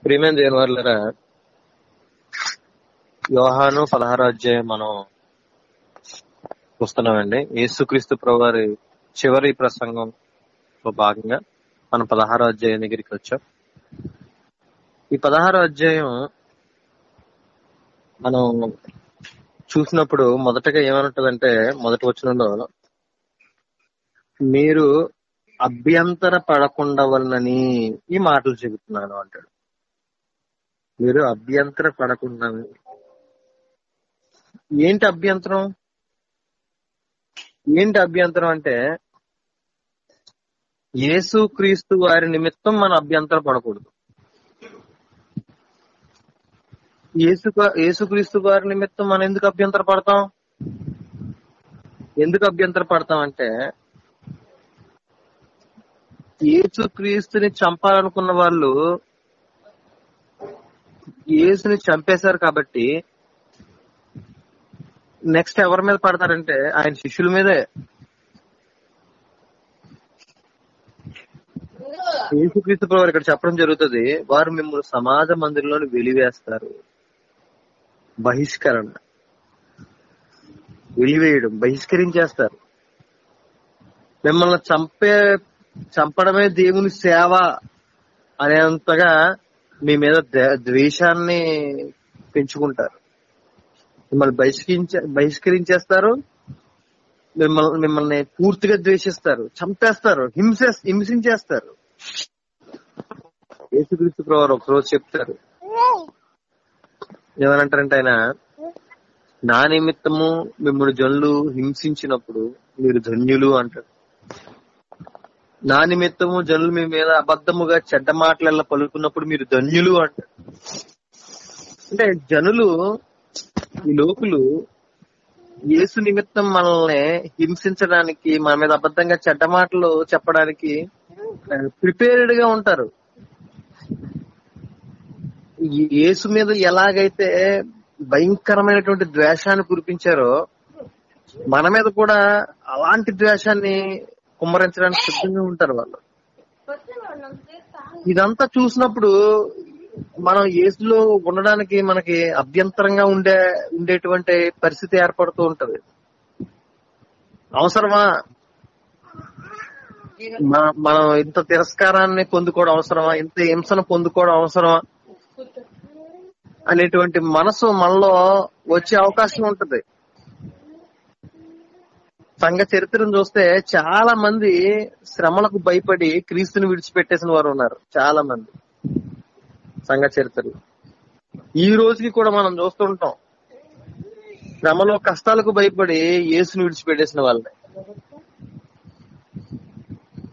ప్రియమైన దేవుని వారలారా, యోహాను 16వ అధ్యాయం మనం చూస్తున్నామండి. యేసుక్రీస్తు ప్రభువారి చివరి ప్రసంగంలో భాగంగా మనం 16వ అధ్యాయం దగ్గరికి వచ్చాం. ఈ 16వ అధ్యాయం మనం చూసినప్పుడు మొదటగా ఏమంటుందంటే, మొదటి వచనంలో మీరు అభ్యంతర పడకుండా వలనని ఈ మాటలు చెబుతున్నాను అంటాడు. మీరు అభ్యంతర పడకుండా. ఏంటి అభ్యంతరం? ఏంటి అభ్యంతరం అంటే, యేసుక్రీస్తు వారి నిమిత్తం మనం అభ్యంతర పడకూడదు. యేసుక్రీస్తు వారి నిమిత్తం మనం ఎందుకు అభ్యంతర పడతాం? ఎందుకు అభ్యంతర పడతాం అంటే, యేసుక్రీస్తుని చంపాలనుకున్న వాళ్ళు యేసుని చంపేశారు కాబట్టి నెక్స్ట్ ఎవరి మీద పడతారంటే ఆయన శిష్యుల మీదే. యేసుక్రీస్తు ప్రభువు ఇక్కడ చెప్పడం జరుగుతుంది, వారు మిమ్మల్ని సమాజ మందిరంలో వెలివేస్తారు. బహిష్కరణ, వెలివేయడం, బహిష్కరించేస్తారు. మిమ్మల్ని చంపడమే దేవుని సేవ అనేంతగా మీ మీద ద్వేషాన్ని పెంచుకుంటారు. మిమ్మల్ని బహిష్కరించేస్తారు, మిమ్మల్ని పూర్తిగా ద్వేషిస్తారు, చంపేస్తారు, హింసించేస్తారు. యేసుక్రీస్తు ప్రభువు ఒకరోజు చెప్తారు, ఏమనంటారంటే ఆయన, నా నిమిత్తము మిమ్మల్ని జనులు హింసించినప్పుడు మీరు ధన్యులు అంటారు. నా నిమిత్తము జనులు మీ మీద అబద్ధముగా చెడ్డ మాటలల్లా పలుకున్నప్పుడు మీరు ధన్యులు అంటారు. అంటే జనులు, ఈ లోకులు యేసు నిమిత్తం మనల్ని హింసించడానికి, మన మీద అబద్ధంగా చెడ్డ మాటలు చెప్పడానికి ప్రిపేర్డ్ గా ఉంటారు. యేసు మీద ఎలాగైతే భయంకరమైనటువంటి ద్వేషాన్ని కురిపించారో మన మీద కూడా అలాంటి ద్వేషాన్ని కుమ్మరించడానికి సిద్ధంగా ఉంటారు వాళ్ళు. ఇదంతా చూసినప్పుడు మనం యేసులో ఉండడానికి మనకి అభ్యంతరంగా ఉండేటువంటి పరిస్థితి ఏర్పడుతూ ఉంటది. అవసరమా మనం ఇంత తిరస్కారాన్ని పొందుకోవడం అవసరమా, ఇంత హింసను పొందుకోవడం అవసరమా అనేటువంటి మనసు మనలో వచ్చే అవకాశం ఉంటది. సంఘ చరిత్రను చూస్తే చాలా మంది శ్రమలకు భయపడి క్రీస్తుని విడిచిపెట్టేసిన వారు ఉన్నారు. చాలా మంది సంఘ చరిత్రలో ఈ రోజుకి కూడా మనం చూస్తుంటాం. శ్రమలో కష్టాలకు భయపడి యేసుని విడిచిపెట్టేసిన వాళ్ళని.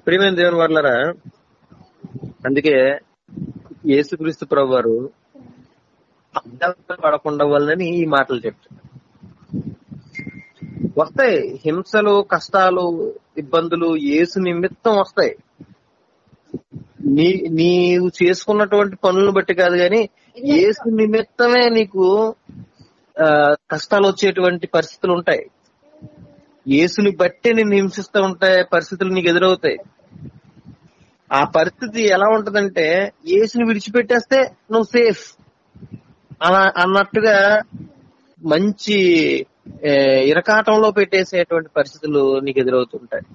ప్రియమైన దేవుని వారలారా, అందుకే యేసుక్రీస్తు ప్రభు వారు అభ్యంతర పడకుండా వాళ్ళని ఈ మాటలు చెప్తారు. వస్తాయి హింసలు, కష్టాలు, ఇబ్బందులు యేసు నిమిత్తం వస్తాయి. నీవు చేసుకున్నటువంటి పనులను బట్టి కాదు గాని యేసు నిమిత్తమే నీకు కష్టాలు వచ్చేటువంటి పరిస్థితులు ఉంటాయి. యేసుని బట్టి నేను హింసిస్తూ ఉంటాయి పరిస్థితులు నీకు ఎదురవుతాయి. ఆ పరిస్థితి ఎలా ఉంటదంటే, యేసుని విడిచిపెట్టేస్తే నువ్వు సేఫ్ అన్నట్టుగా మంచి ఇరకాటంలో పెట్టేసేటువంటి పరిస్థితులు నీకు ఎదురవుతుంటాయి.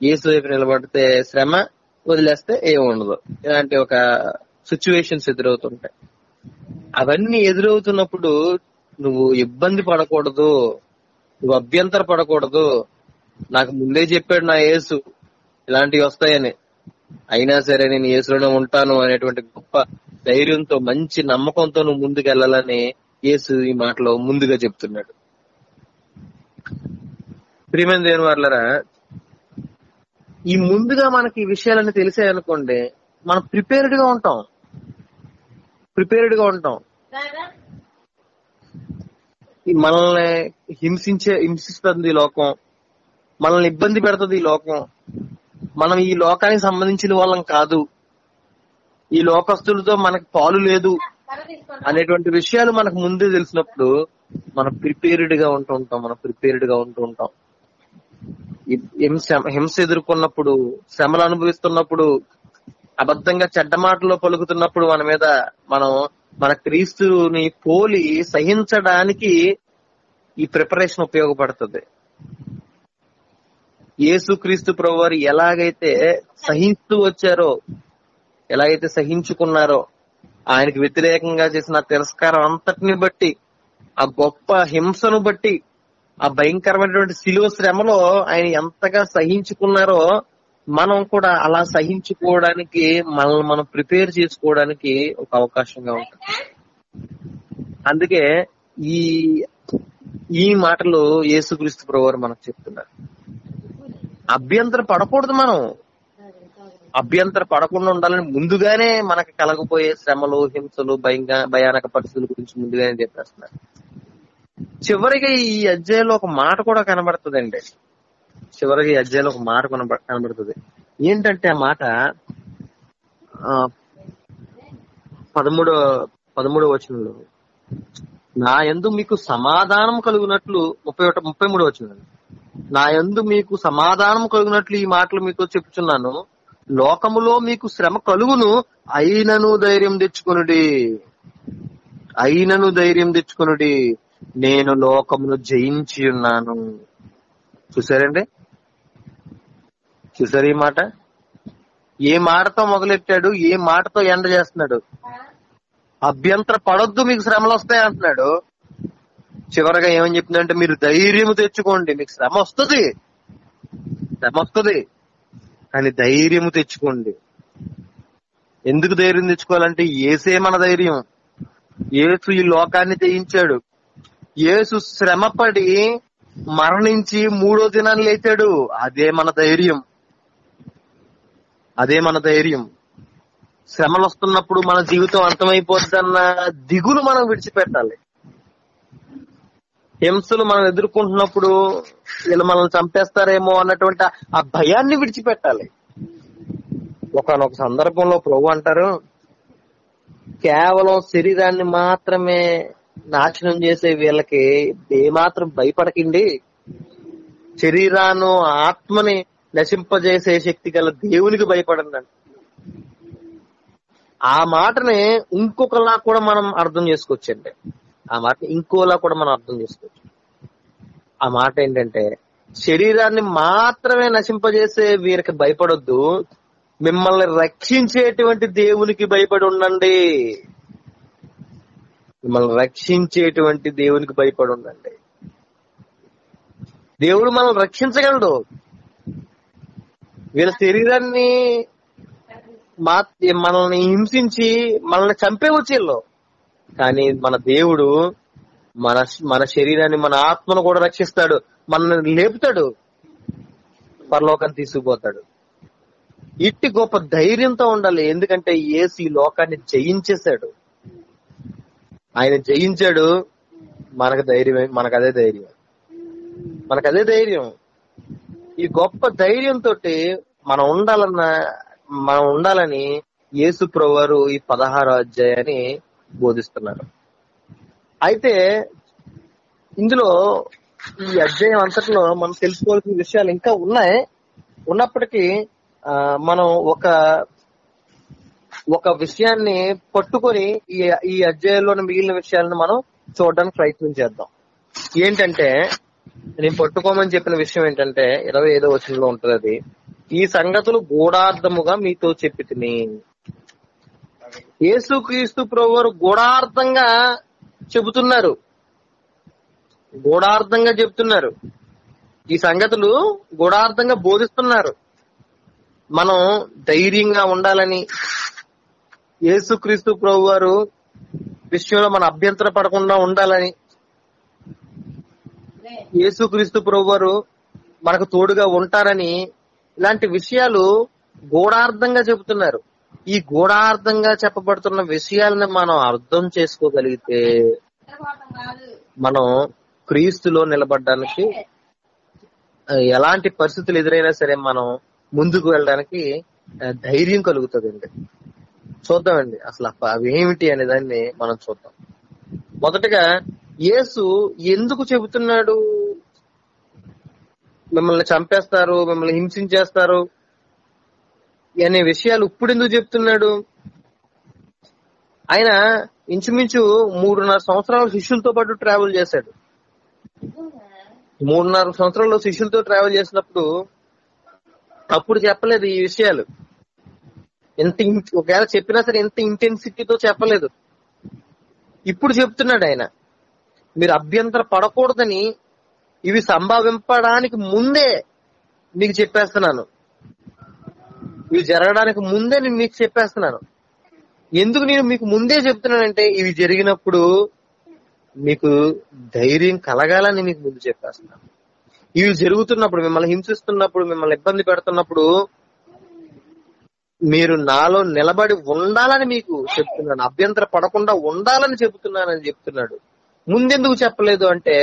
యేసు వైపు నిలబడితే శ్రమ, వదిలేస్తే ఏముండదు. ఇలాంటి ఒక సిచ్యువేషన్స్ ఎదురవుతుంటాయి. అవన్నీ ఎదురవుతున్నప్పుడు నువ్వు ఇబ్బంది పడకూడదు, నువ్వు అభ్యంతర పడకూడదు. నాకు ముందే చెప్పాడు నా యేసు ఇలాంటివి వస్తాయని, అయినా సరే నేను యేసులోనే ఉంటాను అనేటువంటి గొప్ప ధైర్యంతో, మంచి నమ్మకంతో నువ్వు ముందుకు వెళ్ళాలని యేసు ఈ మాటలో ముందుగా చెప్తున్నాడు. ప్రియమైన దేవుని వారలారా, ఈ ముందుగా మనకి ఈ విషయాలన్నీ తెలిసాయనుకోండి, మనం ప్రిపేర్డ్ గా ఉంటాం. మనల్ని హింసిస్తుంది ఈ లోకం, మనల్ని ఇబ్బంది పెడుతుంది ఈ లోకం. మనం ఈ లోకానికి సంబంధించిన వాళ్ళం కాదు, ఈ లోకస్తులతో మనకు పాలు లేదు అనేటువంటి విషయాలు మనకు ముందే తెలిసినప్పుడు మనం ప్రిపేర్డ్ గా ఉంటూ ఉంటాం. హింస ఎదుర్కొన్నప్పుడు, శ్రమలు అనుభవిస్తున్నప్పుడు అబద్ధంగా చెడ్డ మాటలో పలుకుతున్నప్పుడు మనం మన క్రీస్తుని పోలి సహించడానికి ఈ ప్రిపరేషన్ ఉపయోగపడుతుంది. యేసుక్రీస్తు ప్రభువారు ఎలాగైతే సహిస్తూ వచ్చారో, ఎలాగైతే సహించుకున్నారో, ఆయనకి వ్యతిరేకంగా చేసిన తిరస్కారం అంతటిని బట్టి, ఆ గొప్ప హింసను బట్టి, ఆ భయంకరమైనటువంటి శిలువ శ్రమలో ఆయన ఎంతగా సహించుకున్నారో, మనం కూడా అలా సహించుకోవడానికి మనల్ని మనం ప్రిపేర్ చేసుకోవడానికి ఒక అవకాశంగా ఉంటుంది. అందుకే ఈ ఈ మాటలు యేసుక్రీస్తు ప్రభువారు మనకు చెప్తున్నారు. అభ్యంతర పడకూడదు. మనం అభ్యంతర పడకుండా ఉండాలని ముందుగానే మనకు కలగబోయే శ్రమలు, హింసలు, భయానక పరిస్థితుల గురించి ముందుగానే చెప్పేస్తున్నారు. చివరిగా ఈ అధ్యాయంలో ఒక మాట కూడా కనబడుతుందండి. చివరిగా ఈ అధ్యాయంలో ఒక మాట కనబడుతుంది. ఏంటంటే ఆ మాట 13వ వచనంలో, నా యందు మీకు సమాధానం కలుగునట్లు, 33వ వచనం, నా యందు మీకు సమాధానం కలుగునట్లు ఈ మాటలు మీతో చెప్పుచున్నాను. లోకములో మీకు శ్రమ కలుగును, అయినను ధైర్యం తెచ్చుకొనుడి, నేను లోకమును జయించి ఉన్నాను. చూసారండి? చూసారు ఈ మాట? ఏ మాటతో మొదలెట్టాడు, ఏ మాటతో ఎండ చేస్తున్నాడు? అభ్యంతర పడొద్దు, మీకు శ్రమలు వస్తాయి అంటున్నాడు. చివరగా ఏమని చెప్తుందంటే, మీరు ధైర్యం తెచ్చుకోండి. మీకు శ్రమ వస్తుంది, కానీ ధైర్యం తెచ్చుకోండి. ఎందుకు ధైర్యం తెచ్చుకోవాలంటే, యేసే మన ధైర్యం. యేసు ఈ లోకాన్ని జయించాడు. యేసు శ్రమపడి మరణించి 3వ దినాన్ని లేచాడు. అదే మన ధైర్యం. శ్రమలు వస్తున్నప్పుడు మన జీవితం అంతమైపోద్దన్న దిగులు మనం విడిచిపెట్టాలి. హింసలు మనం ఎదుర్కొంటున్నప్పుడు వీళ్ళు మనల్ని చంపేస్తారేమో అన్నటువంటి ఆ భయాన్ని విడిచిపెట్టాలి. ఒకనొక సందర్భంలో ప్రభు అంటారు, కేవలం శరీరాన్ని మాత్రమే నాశనం చేసే వీళ్ళకి ఏమాత్రం భయపడకండి, శరీరాన్ని ఆత్మని నశింపజేసే శక్తి గల దేవునికి భయపడండి. ఆ మాటని ఇంకొకలా కూడా మనం అర్థం చేసుకోవచ్చండి. ఆ మాట ఇంకోలా కూడా మనం అర్థం చేసుకోవచ్చు. ఆ మాట ఏంటంటే, శరీరాన్ని మాత్రమే నశింపజేసే వీరికి భయపడొద్దు, మిమ్మల్ని రక్షించేటువంటి దేవునికి భయపడి ఉండండి. దేవుడు మనల్ని రక్షించగలడు. వీళ్ళ శరీరాన్ని మనల్ని హింసించి మనల్ని చంపేవచ్చు వీళ్ళు, కానీ మన దేవుడు మన శరీరాన్ని, మన ఆత్మను కూడా రక్షిస్తాడు. మనల్ని లేపుతాడు, పరలోకాన్ని తీసుకుపోతాడు. ఇట్టి గొప్ప ధైర్యంతో ఉండాలి. ఎందుకంటే యేసు ఈ లోకాన్ని జయించేశాడు. ఆయన జయించాడు. మనకు అదే ధైర్యం. ఈ గొప్ప ధైర్యంతో మనం ఉండాలని యేసు ప్రభువారు ఈ 16వ అధ్యాయాన్ని బోధిస్తున్నారు. అయితే ఇందులో ఈ అధ్యాయం అంతట్లో మనం తెలుసుకోవాల్సిన విషయాలు ఇంకా ఉన్నప్పటికీ మనం ఒక విషయాన్ని పట్టుకొని ఈ అధ్యాయంలోని మిగిలిన విషయాలను మనం చూడడానికి ప్రయత్నం చేద్దాం. ఏంటంటే, నేను పట్టుకోమని చెప్పిన విషయం ఏంటంటే 25వ వచనంలో ఉంటుంది అది, ఈ సంగతులు గూఢార్థముగా మీతో చెప్పి తిని. యేసుక్రీస్తు ప్రభువారు గూఢార్థంగా చెబుతున్నారు. ఈ సంగతులు గూఢార్థంగా బోధిస్తున్నారు. మనం ధైర్యంగా ఉండాలని, యేసుక్రీస్తు ప్రభువారు విషయంలో మన అభ్యంతర పడకుండా ఉండాలని, యేసుక్రీస్తు ప్రభువారు మనకు తోడుగా ఉంటారని, ఇలాంటి విషయాలు గూఢార్థంగా చెబుతున్నారు. ఈ గూఢార్థంగా చెప్పబడుతున్న విషయాలను మనం అర్థం చేసుకోగలిగితే మనం క్రీస్తులో నిలబడడానికి, ఎలాంటి పరిస్థితులు ఎదురైనా సరే మనం ముందుకు వెళ్ళడానికి ధైర్యం కలుగుతుందండి. చూద్దామండి అసలు అవి ఏమిటి అనే దాన్ని మనం చూద్దాం. మొదటగా యేసు ఎందుకు చెబుతున్నాడు మిమ్మల్ని చంపేస్తారు, మిమ్మల్ని హింసించేస్తారు, అనే విషయాలు ఇప్పుడు ఎందుకు చెప్తున్నాడు? ఆయన ఇంచుమించు 3.5 సంవత్సరాలు శిష్యులతో పాటు ట్రావెల్ చేశాడు. 3.5 సంవత్సరాల్లో శిష్యులతో ట్రావెల్ చేసినప్పుడు అప్పుడు చెప్పలేదు ఈ విషయాలు. ఒకవేళ చెప్పినా సరే ఎంత ఇంటెన్సిటీతో చెప్పలేదు. ఇప్పుడు చెప్తున్నాడు ఆయన, మీరు అభ్యంతర పడకూడదని ఇవి సంభవింపడానికి ముందే మీకు చెప్పేస్తున్నాను, ఇవి జరగడానికి ముందే నేను మీకు చెప్పేస్తున్నాను. ఎందుకు నేను మీకు ముందే చెప్తున్నానంటే ఇవి జరిగినప్పుడు మీకు ధైర్యం కలగాలని మీకు ముందు చెప్పేస్తున్నాను. ఇవి జరుగుతున్నప్పుడు, మిమ్మల్ని హింసిస్తున్నప్పుడు, మిమ్మల్ని ఇబ్బంది పెడుతున్నప్పుడు మీరు నాలో నిలబడి ఉండాలని మీకు చెప్తున్నాను, అభ్యంతర పడకుండా ఉండాలని చెబుతున్నానని చెప్తున్నాడు. ముందెందుకు చెప్పలేదు అంటే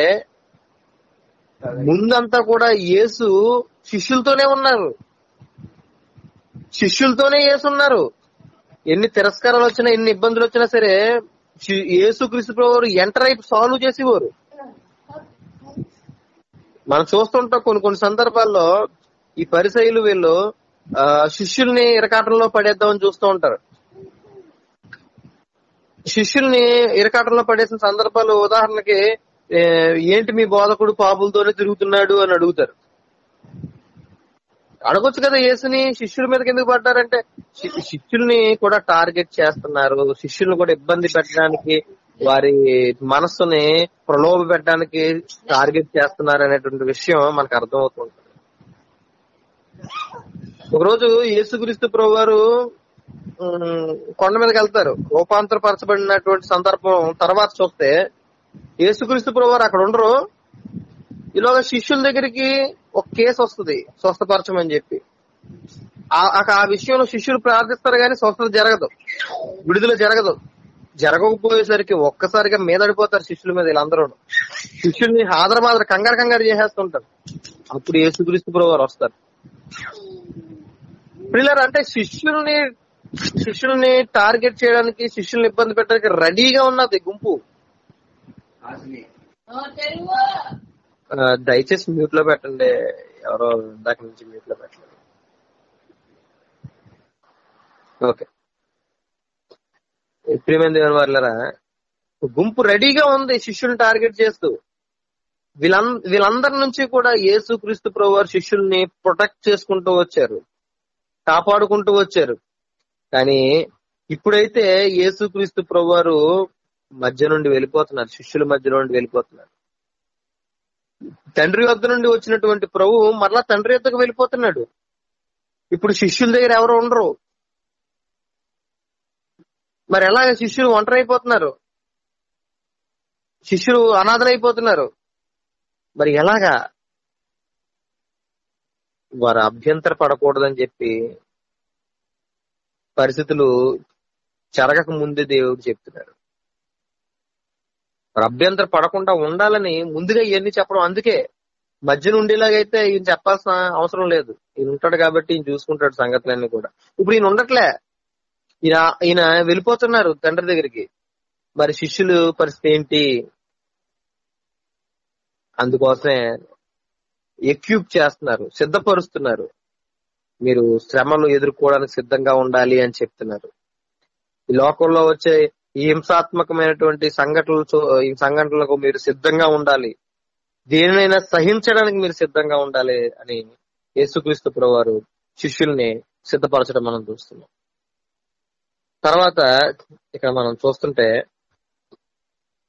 ముందంతా కూడా యేసు శిష్యులతోనే ఉన్నారు, శిష్యులతోనే యేసు ఉన్నారు. ఎన్ని తిరస్కారాలు వచ్చినా, ఎన్ని ఇబ్బందులు వచ్చినా సరే యేసు క్రీస్తు ప్రభువు ఎంటర్ అయి సాల్వ్ చేసేవారు. మనం చూస్తుంటాం కొన్ని సందర్భాల్లో ఈ పరిసయ్యులు వీళ్ళు శిష్యుల్ని ఇరకాటంలో పడేద్దామని చూస్తూ ఉంటారు. శిష్యుల్ని ఇరకాటంలో పడేసిన సందర్భాలు ఉదాహరణకి ఏంటి మీ బోధకుడు పాపులతోనే తిరుగుతున్నాడు అని అడుగుతారు. అడగొచ్చు కదా యేసుని, శిష్యుల మీదకి ఎందుకు పడ్డారంటే శిష్యుల్ని కూడా టార్గెట్ చేస్తున్నారు, శిష్యుల్ని కూడా ఇబ్బంది పెట్టడానికి, వారి మనస్సుని ప్రలోభ పెట్టడానికి టార్గెట్ చేస్తున్నారు అనేటువంటి విషయం మనకు అర్థమవుతుంటుంది. ఒకరోజు యేసుక్రీస్తు ప్రభు వారు కొండ మీదకి వెళ్తారు. రూపాంతరపరచబడినటువంటి సందర్భం తర్వాత చూస్తే యేసుక్రీస్తు ప్రభు వారు అక్కడ ఉండరు. ఈలోగా శిష్యుల దగ్గరికి ఒక కేసు వస్తుంది స్వస్థపరచమని చెప్పి. ఆ విషయంలో శిష్యులు ప్రార్థిస్తారు కానీ స్వస్థత జరగదు, విడుదల జరగదు. జరగకపోయేసరికి ఒక్కసారిగా మీదడిపోతారు శిష్యుల మీద వీళ్ళందరూ. శిష్యుల్ని హాదరమాదర కంగారు చేసేస్తుంటారు. అప్పుడు యేసుక్రీస్తు ప్రభు వారు వస్తారు. పిల్లలు అంటే శిష్యుల్ని టార్గెట్ చేయడానికి, శిష్యుల్ని ఇబ్బంది పెట్టడానికి రెడీగా ఉన్నది గుంపు. దయచేసి మ్యూట్ లో పెట్టండి, ఎవరో ఇందాక నుంచి మ్యూట్ లో పెట్టలేదు. ఓకే, ప్రియమైన దేవుని వారలారా, గుంపు రెడీగా ఉంది శిష్యుల్ని టార్గెట్ చేస్తూ. వీళ్ళందరి నుంచి కూడా యేసుక్రీస్తు ప్రభు వారు శిష్యుల్ని ప్రొటెక్ట్ చేసుకుంటూ వచ్చారు, కాపాడుకుంటూ వచ్చారు. కానీ ఇప్పుడైతే యేసుక్రీస్తు ప్రభు వారు మధ్య నుండి వెళ్ళిపోతున్నారు, శిష్యుల మధ్య నుండి వెళ్ళిపోతున్నారు. తండ్రి వద్ద నుండి వచ్చినటువంటి ప్రభు మరలా తండ్రి వద్దకు వెళ్ళిపోతున్నాడు. ఇప్పుడు శిష్యుల దగ్గర ఎవరు ఉండరు. మరి ఎలాగ శిష్యులు ఒంటరైపోతున్నారు, శిష్యులు అనాథలైపోతున్నారు. మరి ఎలాగా? వారు అభ్యంతర పడకూడదని చెప్పి పరిస్థితులు జరగక ముందే దేవుడు చెప్తున్నారు. వారు అభ్యంతర పడకుండా ఉండాలని ముందుగా ఇవన్నీ చెప్పడం. అందుకే మధ్య నుండేలాగైతే ఈయన చెప్పాల్సిన అవసరం లేదు, ఈయన ఉంటాడు కాబట్టి ఈయన చూసుకుంటాడు సంగతులన్నీ కూడా. ఇప్పుడు ఈయన ఉండట్లే, ఈయన వెళ్ళిపోతున్నారు తండ్రి దగ్గరికి. మరి శిష్యులు పరిస్థితి ఏంటి? అందుకోసమే ఎక్విప్ చేస్తున్నారు, సిద్ధపరుస్తున్నారు. మీరు శ్రమలు ఎదుర్కోవడానికి సిద్ధంగా ఉండాలి అని చెప్తున్నారు. ఈ లోకంలో వచ్చే ఈ హింసాత్మకమైనటువంటి సంఘటనలకు మీరు సిద్ధంగా ఉండాలి, దేనినైనా సహించడానికి మీరు సిద్ధంగా ఉండాలి అని యేసుక్రీస్తు ప్రభువు వారు శిష్యుల్ని సిద్ధపరచడం మనం చూస్తున్నాం. తర్వాత ఇక్కడ మనం చూస్తుంటే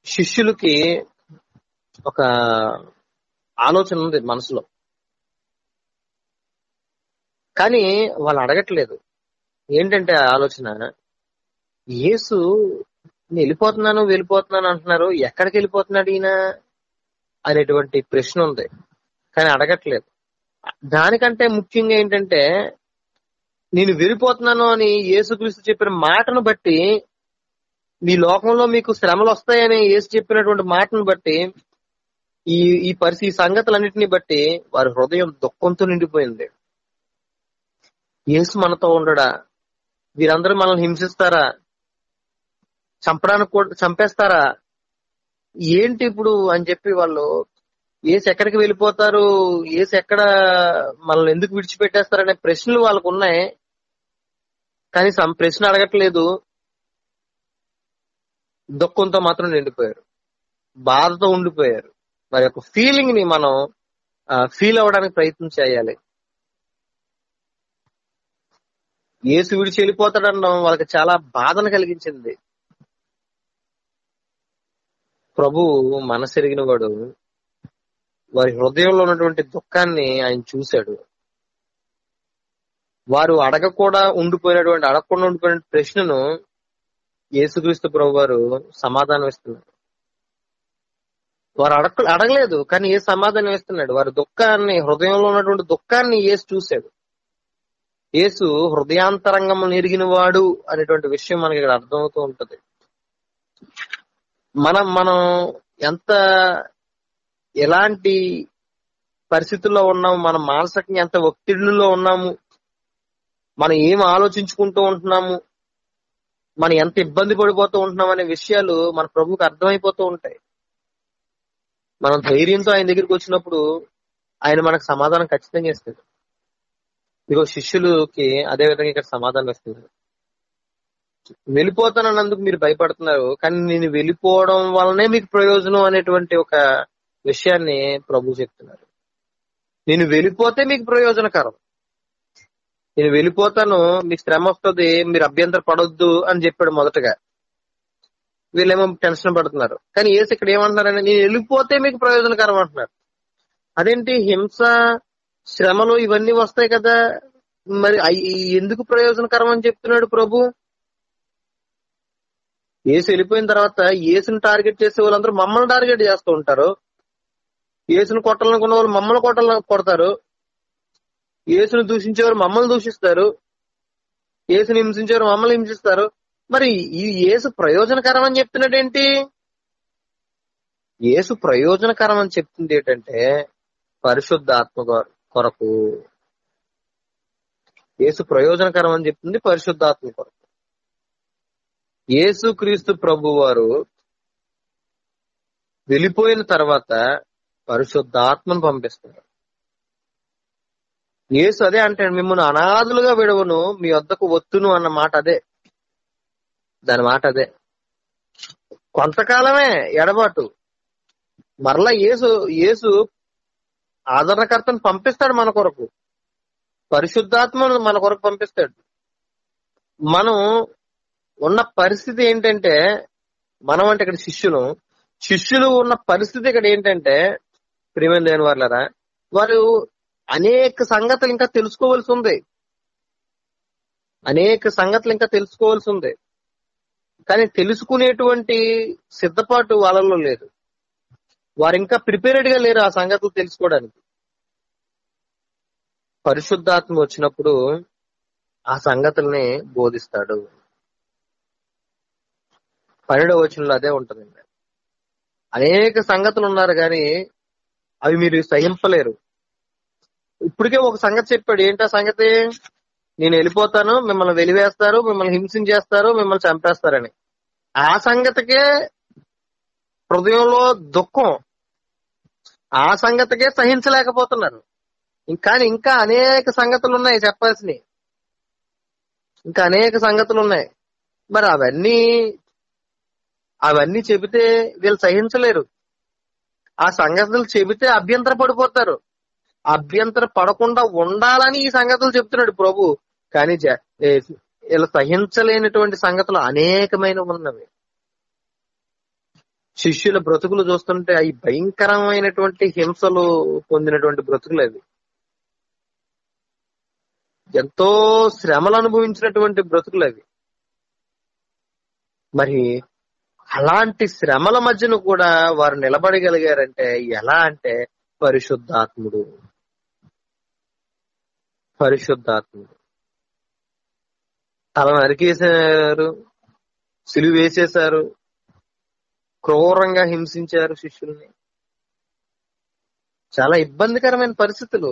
శిష్యులకి ఒక ఆలోచన ఉంది మనసులో, కానీ వాళ్ళు అడగట్లేదు. ఏంటంటే ఆ ఆలోచన, యేసు వెళ్ళిపోతున్నాను అంటున్నారు, ఎక్కడికి వెళ్ళిపోతున్నాడు ఈయన అనేటువంటి ప్రశ్న ఉంది, కానీ అడగట్లేదు. దానికంటే ముఖ్యంగా ఏంటంటే, నేను వెళ్ళిపోతున్నాను అని యేసుక్రీస్తు చెప్పిన మాటను బట్టి, మీ లోకంలో మీకు శ్రమలు వస్తాయని యేసు చెప్పినటువంటి మాటను బట్టి, ఈ సంగతులన్నిటిని బట్టి వారి హృదయం దుఃఖంతో నిండిపోయింది. యేసు మనతో ఉండడా? వీరందరూ మనల్ని హింసిస్తారా? చంపేస్తారా? ఏంటి ఇప్పుడు అని చెప్పి వాళ్ళు యేసు ఎక్కడికి వెళ్ళిపోతారు, యేసు ఎక్కడ మనల్ని ఎందుకు విడిచిపెట్టేస్తారనే ప్రశ్నలు వాళ్ళకు ఉన్నాయి. కానీ ప్రశ్న అడగట్లేదు, దుఃఖంతో మాత్రం నిండిపోయారు, బాధతో ఉండిపోయారు. మరి యొక్క ఫీలింగ్ ని మనం ఫీల్ అవ్వడానికి ప్రయత్నం చేయాలి. యేసు విడిచి వెళ్ళిపోతాడనడం వాళ్ళకి చాలా బాధను కలిగించింది. ప్రభు మనసెరిగిన వాడు, వారి హృదయంలో ఉన్నటువంటి దుఃఖాన్ని ఆయన చూశాడు. వారు అడగకుండా ఉండిపోయిన ప్రశ్నను యేసుక్రీస్తు ప్రభు వారు సమాధానం ఇస్తున్నారు. వారు అడగలేదు, కానీ ఏ సమాధానం ఇస్తున్నాడు. వారి దుఃఖాన్ని, హృదయంలో ఉన్నటువంటి దుఃఖాన్ని యేసు చూశాడు. యేసు హృదయాంతరంగం ఎరిగిన వాడు అనేటువంటి విషయం మనకి ఇక్కడ అర్థమవుతూ ఉంటది. మనం ఎంత ఎలాంటి పరిస్థితుల్లో ఉన్నాము, మనం మానసికంగా ఎంత ఒత్తిడిలో ఉన్నాము, మనం ఏం ఆలోచించుకుంటూ ఉంటున్నాము, మనం ఎంత ఇబ్బంది పడిపోతూ ఉంటున్నాం అనే విషయాలు మన ప్రభువుకి అర్థమైపోతూ ఉంటాయి. మనం ధైర్యంతో ఆయన దగ్గరికి వచ్చినప్పుడు ఆయన మనకు సమాధానం ఖచ్చితంగా ఇస్తాడు. ఇదిగో శిష్యులకి అదే విధంగా ఇక్కడ సమాధానం ఇస్తున్నారు. వెళ్ళిపోతానన్నందుకు మీరు భయపడుతున్నారు, కానీ నేను వెళ్ళిపోవడం వల్లనే మీకు ప్రయోజనం అనేటువంటి ఒక విషయాన్ని ప్రభు చెప్తున్నారు. నేను వెళ్ళిపోతే మీకు ప్రయోజనకరం, నేను వెళ్ళిపోతాను, మీకు శ్రమ వస్తుంది, మీరు అభ్యంతర పడొద్దు అని చెప్పాడు మొదటగా. వీళ్ళేమో టెన్షన్ పడుతున్నారు. కానీ యేసు ఇక్కడ ఏమంటున్నారంటే, నేను వెళ్ళిపోతే మీకు ప్రయోజనకరం అంటున్నారు. అదేంటి, హింస, శ్రమలు ఇవన్నీ వస్తాయి కదా, మరి ఎందుకు ప్రయోజనకరం అని చెప్తున్నాడు ప్రభు? యేసు వెళ్ళిపోయిన తర్వాత యేసుని టార్గెట్ చేసే వాళ్ళందరూ మమ్మల్ని టార్గెట్ చేస్తూ ఉంటారు. యేసుని కొట్టాలనుకున్న వాళ్ళు మమ్మల్ని కొడతారు. యేసుని దూషించేవారు మమ్మల్ని దూషిస్తారు. యేసుని హింసించేవారు మమ్మల్ని హింసిస్తారు. మరి ఈ యేసు ప్రయోజనకరం అని చెప్తున్నాడు ఏంటి? యేసు ప్రయోజనకరం అని చెప్తుంది ఏంటంటే పరిశుద్ధాత్మ కొరకు. యేసు ప్రయోజనకరం అని చెప్తుంది పరిశుద్ధాత్మ కొరకు. యేసు క్రీస్తు ప్రభు వారు వెళ్ళిపోయిన తర్వాత పరిశుద్ధాత్మను పంపిస్తున్నారు. యేసు అదే అంటే, మిమ్మల్ని అనాథులుగా విడవను, మీ వద్దకు వత్తును అన్న మాట అదే, దాని మాట అదే. కొంతకాలమే ఎడబాటు, మరలా యేసు ఆదరణకర్తను పంపిస్తాడు మన కొరకు, పరిశుద్ధాత్మను మన కొరకు పంపిస్తాడు. మనం ఉన్న పరిస్థితి ఏంటంటే, మనం అంటే ఇక్కడ శిష్యులు ఉన్న పరిస్థితి ఇక్కడ ఏంటంటే, ప్రియమైన దేవుని వారలారా, వారు అనేక సంగతులు ఇంకా తెలుసుకోవాల్సి ఉంది. కానీ తెలుసుకునేటువంటి సిద్ధపాటు వాళ్ళలో లేదు. వారు ఇంకా ప్రిపేర్డ్ గా లేరు ఆ సంగతులు తెలుసుకోవడానికి. పరిశుద్ధాత్మ వచ్చినప్పుడు ఆ సంగతుల్ని బోధిస్తాడు. 12వ వచనంలో అదే ఉంటుందండి. అనేక సంగతులు ఉన్నారు కానీ అవి మీరు సహింపలేరు. ఇప్పటికే ఒక సంగతి చెప్పాడు. ఏంటా సంగతి? నేను వెళ్ళిపోతాను, మిమ్మల్ని వెలివేస్తారు, మిమ్మల్ని హింసించేస్తారు, మిమ్మల్ని చంపేస్తారని. ఆ సంగతికే హృదయంలో దుఃఖం, ఆ సంగతికే సహించలేకపోతున్నారు. కానీ ఇంకా అనేక సంగతులు ఉన్నాయి చెప్పాల్సినవి, ఇంకా అనేక సంగతులు ఉన్నాయి. మరి అవన్నీ చెబితే వీళ్ళు సహించలేరు. ఆ సంగతులు చెబితే అభ్యంతర పడిపోతారు. అభ్యంతర పడకుండా ఉండాలని ఈ సంగతులు చెప్తున్నాడు ప్రభు. కానీ వీళ్ళు సహించలేనటువంటి సంగతులు అనేకమైన ఉన్నవి. శిష్యుల బ్రతుకులు చూస్తుంటే అవి భయంకరమైనటువంటి హింసలు పొందినటువంటి బ్రతుకులు అవి. ఎంతో శ్రమలు అనుభవించినటువంటి బ్రతుకులు అవి. మరి అలాంటి శ్రమల మధ్యన కూడా వారు నిలబడగలిగారంటే ఎలా అంటే పరిశుద్ధాత్ముడు. తల నరికేశారు, సిలువ వేసేశారు, క్రూరంగా హింసించారు శిష్యుల్ని. చాలా ఇబ్బందికరమైన పరిస్థితులు.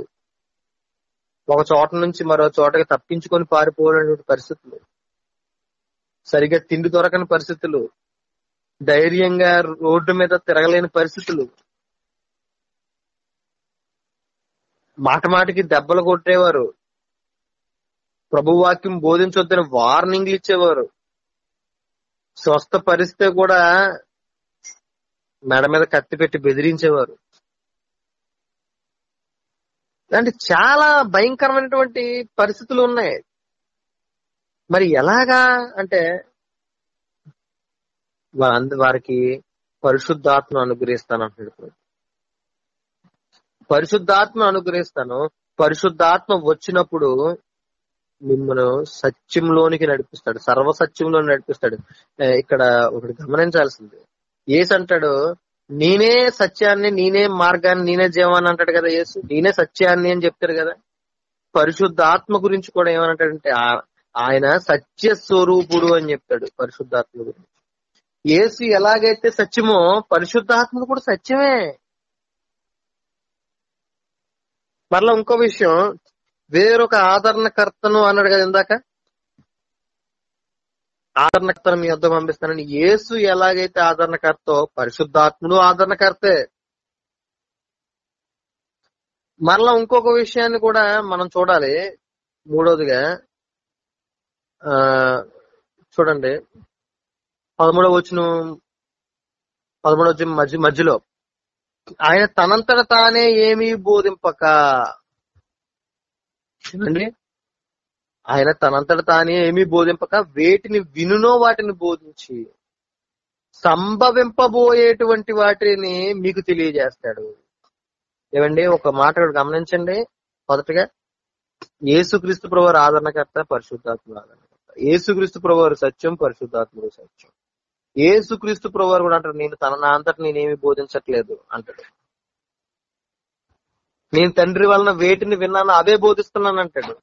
ఒక చోట నుంచి మరో చోటకి తప్పించుకొని పారిపోలేనటువంటి పరిస్థితులు, సరిగ్గా తిండి దొరకని పరిస్థితులు, ధైర్యంగా రోడ్డు మీద తిరగలేని పరిస్థితులు, మాటికి దెబ్బలు కొట్టేవారు, ప్రభు వాక్యం బోధించొద్దని వార్నింగ్లు ఇచ్చేవారు. స్వస్థపరిస్తే కూడా మెడ మీద కత్తి పెట్టి బెదిరించేవారు. అంటే చాలా భయంకరమైనటువంటి పరిస్థితులు ఉన్నాయి. మరి ఎలాగా అంటే వారికి పరిశుద్ధాత్మ అనుగ్రహిస్తాను అంటున్నాడు. పరిశుద్ధాత్మ అనుగ్రహిస్తాను. పరిశుద్ధాత్మ వచ్చినప్పుడు మిమ్మల్ని సత్యంలోనికి నడిపిస్తాడు, సర్వసత్యంలో నడిపిస్తాడు. ఇక్కడ ఒకటి గమనించాల్సింది, యేసు అంటాడు నేనే సత్యాన్ని, నేనే మార్గాన్ని, నేనే జీవాన్ని అంటాడు కదా యేసు. నేనే సత్యాన్ని అని చెప్తాడు కదా. పరిశుద్ధాత్మ గురించి కూడా ఏమనంటాడంటే ఆయన సత్య స్వరూపుడు అని చెప్తాడు పరిశుద్ధాత్మ గురించి. యేసు ఎలాగైతే సత్యమో పరిశుద్ధాత్మ కూడా సత్యమే. మరలా ఇంకో విషయం, వేరొక ఆదరణకర్తను అన్నాడు కదా ఇందాక. ఆదరణకర్తను మీ వద్ద పంపిస్తానని యేసు ఎలాగైతే ఆదరణకర్తో పరిశుద్ధాత్ముడు ఆదరణకర్తే. మరలా ఇంకొక విషయాన్ని కూడా మనం చూడాలి. మూడోదిగా చూడండి 13వ వచనం మధ్యలో ఆయన తనంతట తానే ఏమీ బోధింపక, చూడండి, ఆయన తనంతట తానే ఏమీ బోధింపక వేటిని వినునో వాటిని బోధించి సంభవింపబోయేటువంటి వాటిని మీకు తెలియజేస్తాడు. ఏమండి, ఒక మాట గమనించండి. మొదటగా యేసుక్రీస్తు ప్రభువారు ఆదరణకర్త, పరిశుద్ధాత్ముడు ఆదరణకర్త. యేసుక్రీస్తు ప్రభువారు సత్యం, పరిశుద్ధాత్ముడు సత్యం. యేసుక్రీస్తు ప్రభువారు కూడా అంటాడు నేను నా అంతటా నేనేమి బోధించట్లేదు అంటాడు. నేను తండ్రి వలన వేటిని విన్నానో అవే బోధిస్తున్నాను అంటాడు.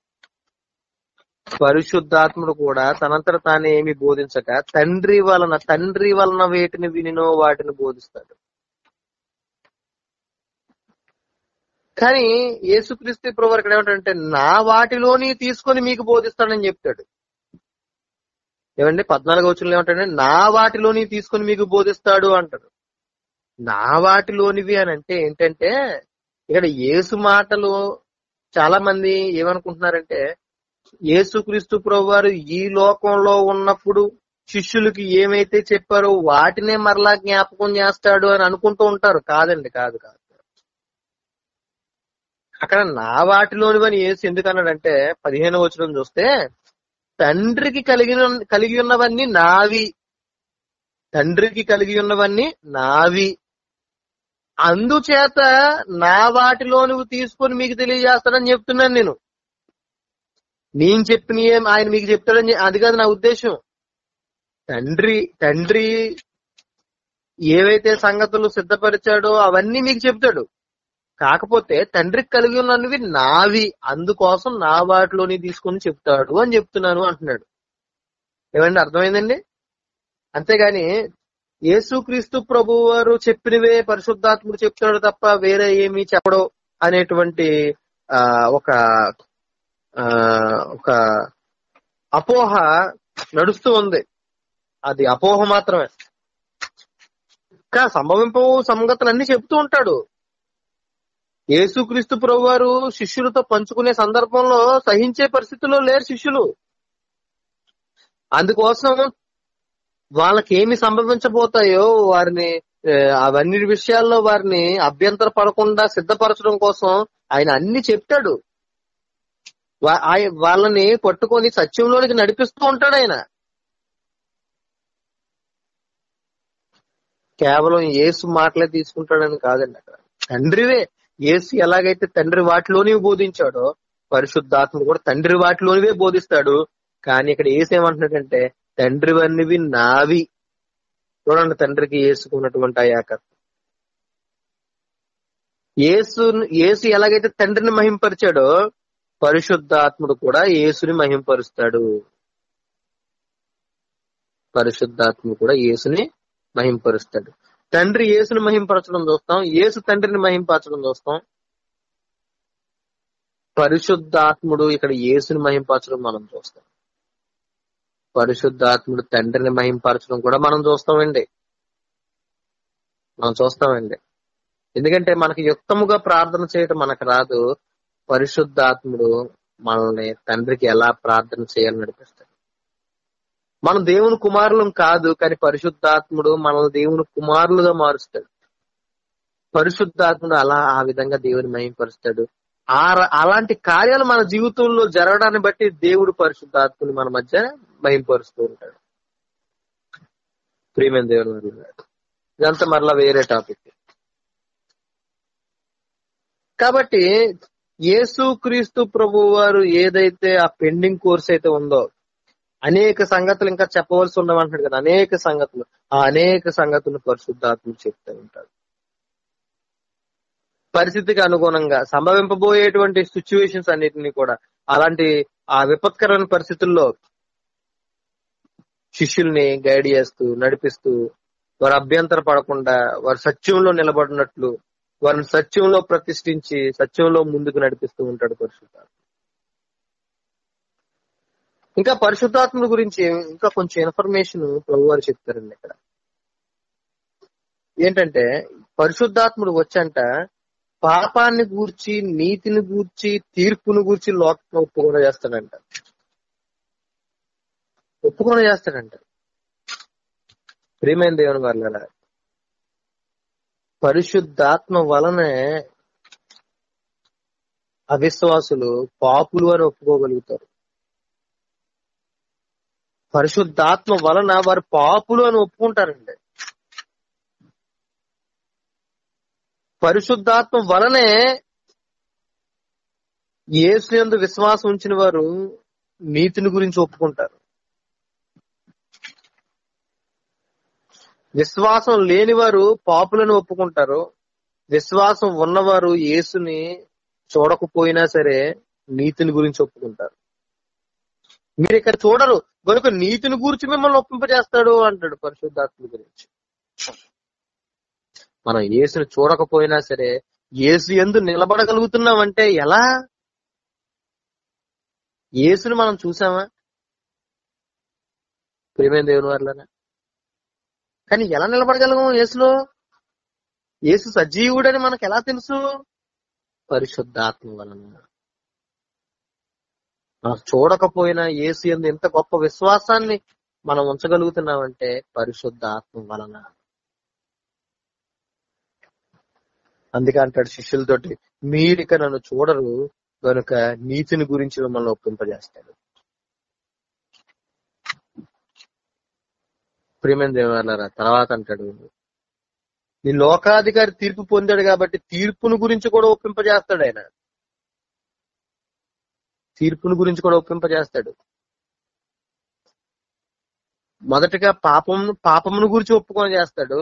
పరిశుద్ధాత్ముడు కూడా తనంతట తానే ఏమి బోధించక తండ్రి వలన వేటిని వినినో వాటిని బోధిస్తాడు. కానీ యేసుక్రీస్తు ప్రభువారు ఇక్కడ ఏమంటాడంటే నా వాటిలోని తీసుకొని మీకు బోధిస్తాడని చెప్తాడు. ఏమండి 14వ వచనంలో ఏమంటాడంటే నా వాటిలోని తీసుకొని మీకు బోధిస్తాడు అంటాడు. నా వాటిలోనివి అని అంటే ఏంటంటే ఇక్కడ యేసు మాటలు చాలా మంది ఏమనుకుంటున్నారంటే యేసుక్రీస్తు ప్రభువారు ఈ లోకంలో ఉన్నప్పుడు శిష్యులకి ఏమైతే చెప్పారో వాటినే మరలా జ్ఞాపకం చేస్తాడు అని అనుకుంటూ ఉంటారు. కాదండి, కాదు. అక్కడ నా వాటిలోనివని యేసు ఎందుకు అన్నాడంటే 15వ వచనం చూస్తే తండ్రికి కలిగి ఉన్నవన్నీ నావి, తండ్రికి కలిగి ఉన్నవన్నీ నావి, అందుచేత నా వాటిలో నువ్వు తీసుకొని మీకు తెలియజేస్తాడని చెప్తున్నాను. నేను చెప్పిన ఆయన మీకు చెప్తాడని అది కాదు నా ఉద్దేశం. తండ్రి ఏవైతే సంగతులు సిద్ధపరిచాడో అవన్నీ మీకు చెప్తాడు. కాకపోతే తండ్రికి కలిగి ఉన్నవి నావి, అందుకోసం నా వాటిలోని తీసుకొని చెప్తాడు అని చెప్తున్నాను అంటున్నాడు. ఏమండి, అర్థమైందండి? అంతేగాని యేసుక్రీస్తు ప్రభు వారు చెప్పినవే పరిశుద్ధాత్ముడు చెప్తాడు తప్ప వేరే ఏమీ చెప్పడు అనేటువంటి ఒక అపోహ నడుస్తూ ఉంది. అది అపోహ మాత్రమే. ఇంకా సంభవింపవు సంగతులన్నీ చెప్తూ ఉంటాడు. యేసుక్రీస్తు ప్రభు వారు శిష్యులతో పంచుకునే సందర్భంలో సహించే పరిస్థితుల్లో లేరు శిష్యులు. అందుకోసం వాళ్ళకి ఏమి సంభవించబోతాయో వారిని అవన్నీ విషయాల్లో వారిని అభ్యంతర పడకుండా సిద్ధపరచడం కోసం ఆయన అన్ని చెప్తాడు. వాళ్ళని పట్టుకొని సత్యంలోనికి నడిపిస్తూ ఉంటాడు ఆయన. కేవలం యేసు మాటలే తీసుకుంటాడని కాదండి. అక్కడ తండ్రివే, యేసు ఎలాగైతే తండ్రి వాటిలోని బోధించాడో పరిశుద్ధాత్మ కూడా తండ్రి వాటిలోనివే బోధిస్తాడు. కానీ ఇక్కడ యేసు ఏమంటున్నాడంటే తండ్రివన్నీవి నావి. చూడండి, తండ్రికి యేసుకున్నటువంటి ఆయాకర్త. యేసు ఎలాగైతే తండ్రిని మహింపరిచాడో పరిశుద్ధాత్ముడు కూడా యేసుని మహింపరుస్తాడు. పరిశుద్ధాత్ముడు కూడా యేసుని మహింపరుస్తాడు. తండ్రి యేసుని మహింపరచడం చూస్తాం, యేసు తండ్రిని మహింపరచడం చూస్తాం. పరిశుద్ధాత్ముడు ఇక్కడ యేసుని మహింపరచడం మనం చూస్తాం. పరిశుద్ధాత్ముడు తండ్రిని మహింపరచడం కూడా మనం చూస్తామండి. ఎందుకంటే మనకి యుక్తముగా ప్రార్థన చేయటం మనకు రాదు. పరిశుద్ధాత్ముడు మనల్ని తండ్రికి ఎలా ప్రార్థన చేయాలని నడిపిస్తాడు. మనం దేవుని కుమారులం కాదు, కానీ పరిశుద్ధాత్ముడు మనల్ని దేవుని కుమారులుగా మారుస్తాడు. పరిశుద్ధాత్ముడు ఆ విధంగా దేవుని మహిమపరుస్తాడు. అలాంటి కార్యాలు మన జీవితంలో జరగడాన్ని బట్టి దేవుడు పరిశుద్ధాత్ముని మన మధ్య మహిమపరుస్తూ ఉంటాడు. ప్రియమైన దేవుని వల్ల ఇదంతా మరలా వేరే టాపిక్. కాబట్టి యేసుక్రీస్తు ప్రభు వారు ఏదైతే ఆ పెండింగ్ కోర్స్ అయితే ఉందో, అనేక సంగతులు ఇంకా చెప్పవలసి ఉండమంటాడు కదా, అనేక సంగతులు పరిశుద్ధాత్ముడు చెప్తూ ఉంటాడు. పరిస్థితికి అనుగుణంగా సంభవింపబోయేటువంటి సిచ్యువేషన్స్ అన్నిటిని కూడా, అలాంటి ఆ విపత్కరమైన పరిస్థితుల్లో శిష్యుల్ని గైడ్ చేస్తూ నడిపిస్తూ, వారు అభ్యంతర పడకుండా వారు సత్యంలో నిలబడినట్లు వారిని సత్యంలో ప్రతిష్ఠించి సత్యంలో ముందుకు నడిపిస్తూ ఉంటాడు పరిశుద్ధాత్మ. ఇంకా పరిశుద్ధాత్మ గురించి ఇంకా కొంచెం ఇన్ఫర్మేషన్ ప్రభు వారు చెప్తారండి ఇక్కడ. ఏంటంటే పరిశుద్ధాత్ముడు వచ్చంట పాపాన్ని గూర్చి, నీతిని గూర్చి, తీర్పును గూర్చి లోకం ఒప్పుకుండా చేస్తాడంట. ప్రియమైన దేవుని వల్ల పరిశుద్ధాత్మ వలనే అవిశ్వాసులు పాపులు అని ఒప్పుకోగలుగుతారు. పరిశుద్ధాత్మ వలన వారు పాపులు అని ఒప్పుకుంటారండి. పరిశుద్ధాత్మ వలనే యేసు యందు విశ్వాసం ఉంచిన వారు నీతిని గురించి ఒప్పుకుంటారు. విశ్వాసం లేని వారు పాపులను ఒప్పుకుంటారు. విశ్వాసం ఉన్నవారు యేసుని చూడకపోయినా సరే నీతిని గురించి ఒప్పుకుంటారు. మీరు ఇక్కడ చూడరు కనుక నీతిని గురించి మిమ్మల్ని ఒప్పింపజేస్తాడు అంటాడు పరిశుద్ధాత్మ గురించి. మనం యేసుని చూడకపోయినా సరే యేసు యందు నిలబడగలుగుతున్నామంటే ఎలా? యేసుని మనం చూసామా ప్రియమైన దేవుని వారలారా? కానీ ఎలా నిలబడగలము యేసులో? యేసు సజీవుడని మనకు ఎలా తెలుసు? పరిశుద్ధాత్మ వలన. మనం చూడకపోయినా యేసు యందు ఎంత గొప్ప విశ్వాసాన్ని మనం ఉంచగలుగుతున్నామంటే పరిశుద్ధాత్మ వలన. అందుకే అంటాడు శిష్యులతోటి, మీరిక నన్ను చూడరు కనుక నీతిని గురించి మిమ్మల్ని ఒప్పింపజేస్తాడు. ప్రియమైన దేవులారా, తర్వాత అంటాడు, ఈ లోకాధికారి తీర్పు పొందాడు కాబట్టి తీర్పును గురించి కూడా ఒప్పింపజేస్తాడు. ఆయన తీర్పును గురించి కూడా ఒప్పింపజేస్తాడు. మొదటిగా పాపమును గురించి ఒప్పుకొని చేస్తాడు.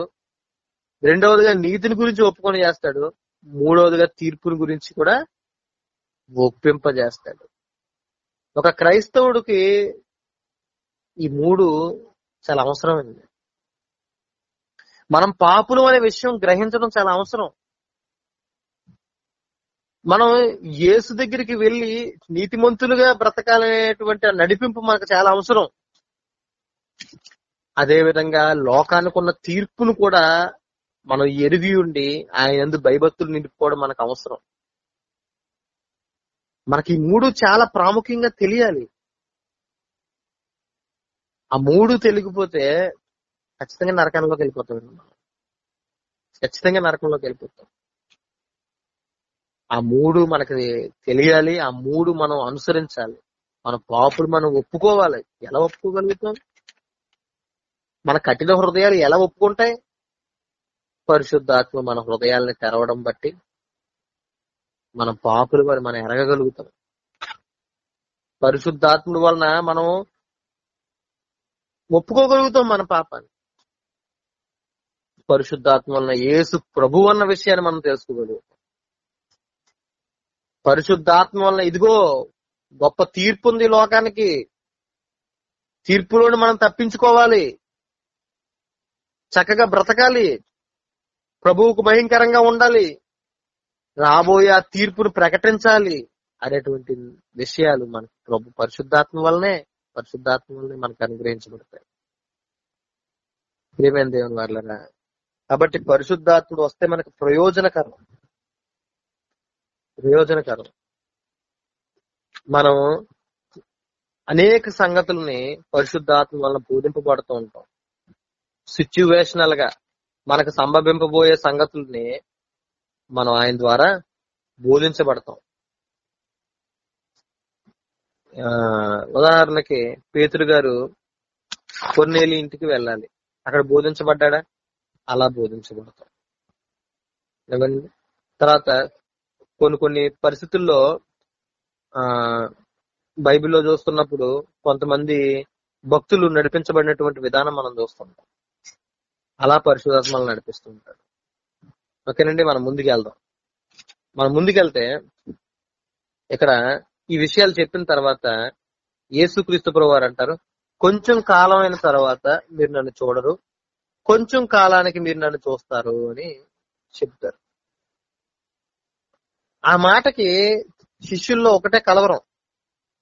రెండవదిగా నీతిని గురించి ఒప్పుకొని చేస్తాడు. మూడవదిగా తీర్పుని గురించి కూడా ఒప్పింపజేస్తాడు. ఒక క్రైస్తవుడికి ఈ మూడు చాలా అవసరమైంది. మనం పాపులు అనే విషయం గ్రహించడం చాలా అవసరం. మనం యేసు దగ్గరికి వెళ్లి నీతిమంతులుగా బ్రతకాలనేటువంటి నడిపింపు మనకు చాలా అవసరం. అదే విధంగా లోకానికి ఉన్న తీర్పును కూడా మనం ఎరిగి ఉండి ఆయన యందు భయభక్తులు నింపుకోవడం మనకు అవసరం. మనకి ఈ మూడు చాలా ప్రాముఖ్యంగా తెలియాలి. ఆ మూడు తెలియకపోతే ఖచ్చితంగా నరకంలోకి వెళ్ళిపోతాం. ఆ మూడు మనకి తెలియాలి. ఆ మూడు మనం అనుసరించాలి. మన పాపులు మనం ఒప్పుకోవాలి. ఎలా ఒప్పుకోగలుగుతాం? మన కఠిన హృదయాలు ఎలా ఒప్పుకుంటాయి? పరిశుద్ధాత్మ మన హృదయాల్ని తెరవడం బట్టి మనం పాపులు వారు మనం ఎరగగలుగుతాం. పరిశుద్ధాత్ముడి వలన మనం ఒప్పుకోగలుగుతాం మన పాపాన్ని. పరిశుద్ధాత్మ వలన యేసు ప్రభు అన్న విషయాన్ని మనం తెలుసుకోగలుగుతాం. పరిశుద్ధాత్మ వలన ఇదిగో గొప్ప తీర్పు ఉంది లోకానికి. తీర్పులోని మనం తప్పించుకోవాలి, చక్కగా బ్రతకాలి, ప్రభువుకు భయంకరంగా ఉండాలి, రాబోయే ఆ తీర్పును ప్రకటించాలి అనేటువంటి విషయాలు మనకు ప్రభు పరిశుద్ధాత్మ వల్లనే మనకు అనుగ్రహించబడతాయి. ప్రియమైన దేవుని వారలారా, కాబట్టి పరిశుద్ధాత్ముడు వస్తే మనకు ప్రయోజనకరం. మనం అనేక సంగతుల్ని పరిశుద్ధాత్మ వలన బోధింపబడుతూ ఉంటాం. సిచ్యువేషనల్ గా మనకు సంభవింపబోయే సంగతుల్ని మనం ఆయన ద్వారా బోధించబడతాం. ఉదాహరణకి పేతురు గారు కొర్నేలి ఇంటికి వెళ్ళాలి, అక్కడ బోధించబడ్డా? అలా బోధించబడతాం. ఏమండి? తర్వాత కొన్ని పరిస్థితుల్లో బైబిల్లో చూస్తున్నప్పుడు కొంతమంది భక్తులు నడిపించబడినటువంటి విధానం మనం చూస్తుంటాం. అలా పరిశుద్ధాత్మలు నడిపిస్తూ ఉంటాడు. ఓకేనండి, మనం ముందుకెళ్దాం. మనం ముందుకెళ్తే ఇక్కడ ఈ విషయాలు చెప్పిన తర్వాత యేసుక్రీస్తు ప్రభువారు అంటారు, కొంచెం కాలం అయిన తర్వాత మీరు నన్ను చూడరు, కొంచెం కాలానికి మీరు నన్ను చూస్తారు అని చెప్తారు. ఆ మాటకి శిష్యుల్లో ఒకటే కలవరం.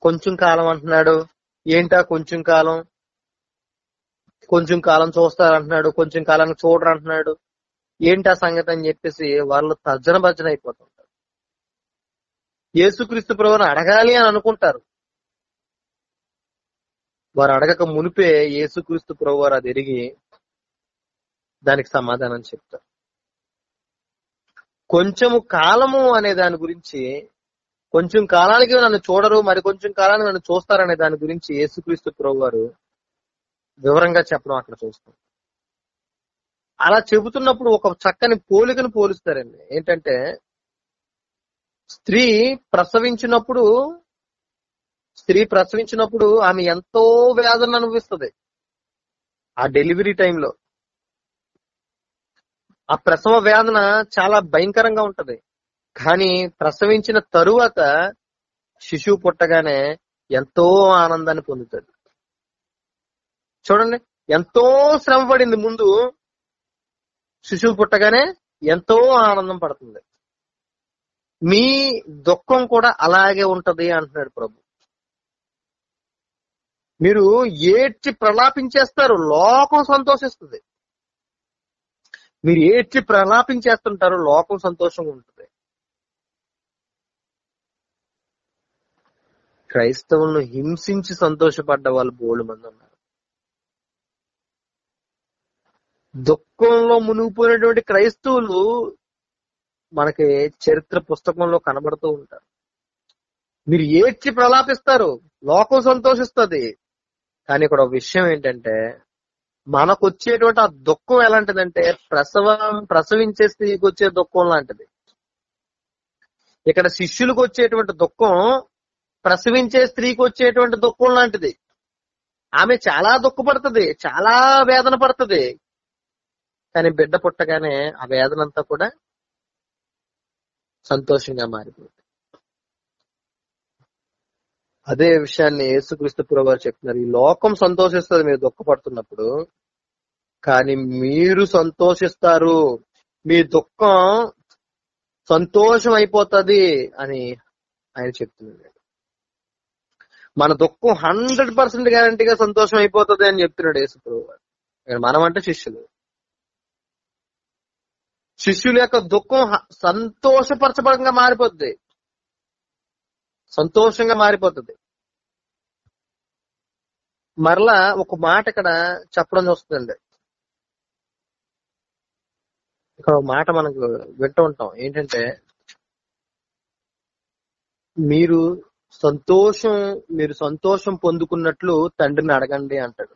కొంచెం కాలం అంటున్నాడు, ఏంటా కొంచెం కాలం? కొంచెం కాలం చూస్తారంటున్నాడు, కొంచెం కాలానికి చూడరు అంటున్నాడు, ఏంటా సంగతి అని చెప్పేసి వాళ్ళు తర్జన భర్జన అయిపోతుంటారు. యేసుక్రీస్తు ప్రభువుని అడగాలి అని అనుకుంటారు. వారు అడగక మునిపే యేసుక్రీస్తు ప్రభువారు అది ఎరిగి దానికి సమాధానం చెప్తారు. కొంచెము కాలము అనే దాని గురించి, కొంచెం కాలానికి నన్ను చూడరు, మరి కొంచెం కాలానికి నన్ను చూస్తారనే దాని గురించి యేసుక్రీస్తు ప్రభువారు వివరంగా చెప్పడం అక్కడ చూస్తాం. అలా చెబుతున్నప్పుడు ఒక చక్కని పోలికను పోలుస్తారండి. ఏంటంటే, స్త్రీ ప్రసవించినప్పుడు ఆమె ఎంతో వేదన అనుభవిస్తుంది. ఆ డెలివరీ టైంలో ఆ ప్రసవ వేదన చాలా భయంకరంగా ఉంటది. కానీ ప్రసవించిన తరువాత శిశువు పుట్టగానే ఎంతో ఆనందాన్ని పొందుతాడు. చూడండి, ఎంతో శ్రమ పడింది ముందు, శిశువు పుట్టగానే ఎంతో ఆనందం పడుతుంది. మీ దుఃఖం కూడా అలాగే ఉంటది అంటున్నాడు ప్రభు. మీరు ఏడ్చి ప్రలాపించేస్తారు, లోకం సంతోషిస్తుంది. మీరు ఏడ్చి ప్రలాపించేస్తుంటారు, లోకం సంతోషంగా ఉంటుంది. క్రైస్తవులను హింసించి సంతోషపడ్డ వాళ్ళు బోల్డు మంది ఉన్నారు. దుఃఖంలో మునిగిపోయినటువంటి క్రైస్తవులు మనకి చరిత్ర పుస్తకంలో కనబడుతూ ఉంటారు. మీరు ఏడ్చి ప్రలాపిస్తారు, లోకం సంతోషిస్తుంది. కానీ ఇక్కడ ఒక విషయం ఏంటంటే, మనకు వచ్చేటువంటి ఆ దుఃఖం ఎలాంటిదంటే ప్రసవించే స్త్రీకి వచ్చే దుఃఖం లాంటిది. ఇక్కడ శిష్యులకు వచ్చేటువంటి దుఃఖం ప్రసవించే స్త్రీకి వచ్చేటువంటి దుఃఖం లాంటిది. ఆమె చాలా దుఃఖపడుతుంది, చాలా వేదన పడుతుంది. కానీ బిడ్డ పుట్టగానే ఆ వేదన అంతా కూడా సంతోషంగా మారిపోతుంది. అదే విషయాన్ని యేసుక్రీస్తు ప్రభువారు చెప్తున్నారు. ఈ లోకం సంతోషిస్తుంది మీరు దుఃఖపడుతున్నప్పుడు, కానీ మీరు సంతోషిస్తారు, మీ దుఃఖం సంతోషం అయిపోతుంది అని ఆయన చెప్తున్నాడు. మన దుఃఖం 100% గ్యారంటీగా సంతోషం అయిపోతుంది అని చెప్తున్నాడు యేసు ప్రభువారు. మనం అంటే శిష్యుల యొక్క దుఃఖం సంతోషపరచబడంగా మారిపోద్ది, సంతోషంగా మారిపోతుంది. మరలా ఒక మాట ఇక్కడ చెప్పడం వస్తుందండి. ఇక్కడ ఒక మాట మనకు వింటూ ఉంటాం. ఏంటంటే, మీరు సంతోషం పొందుకున్నట్లు తండ్రిని అడగండి అంటాడు.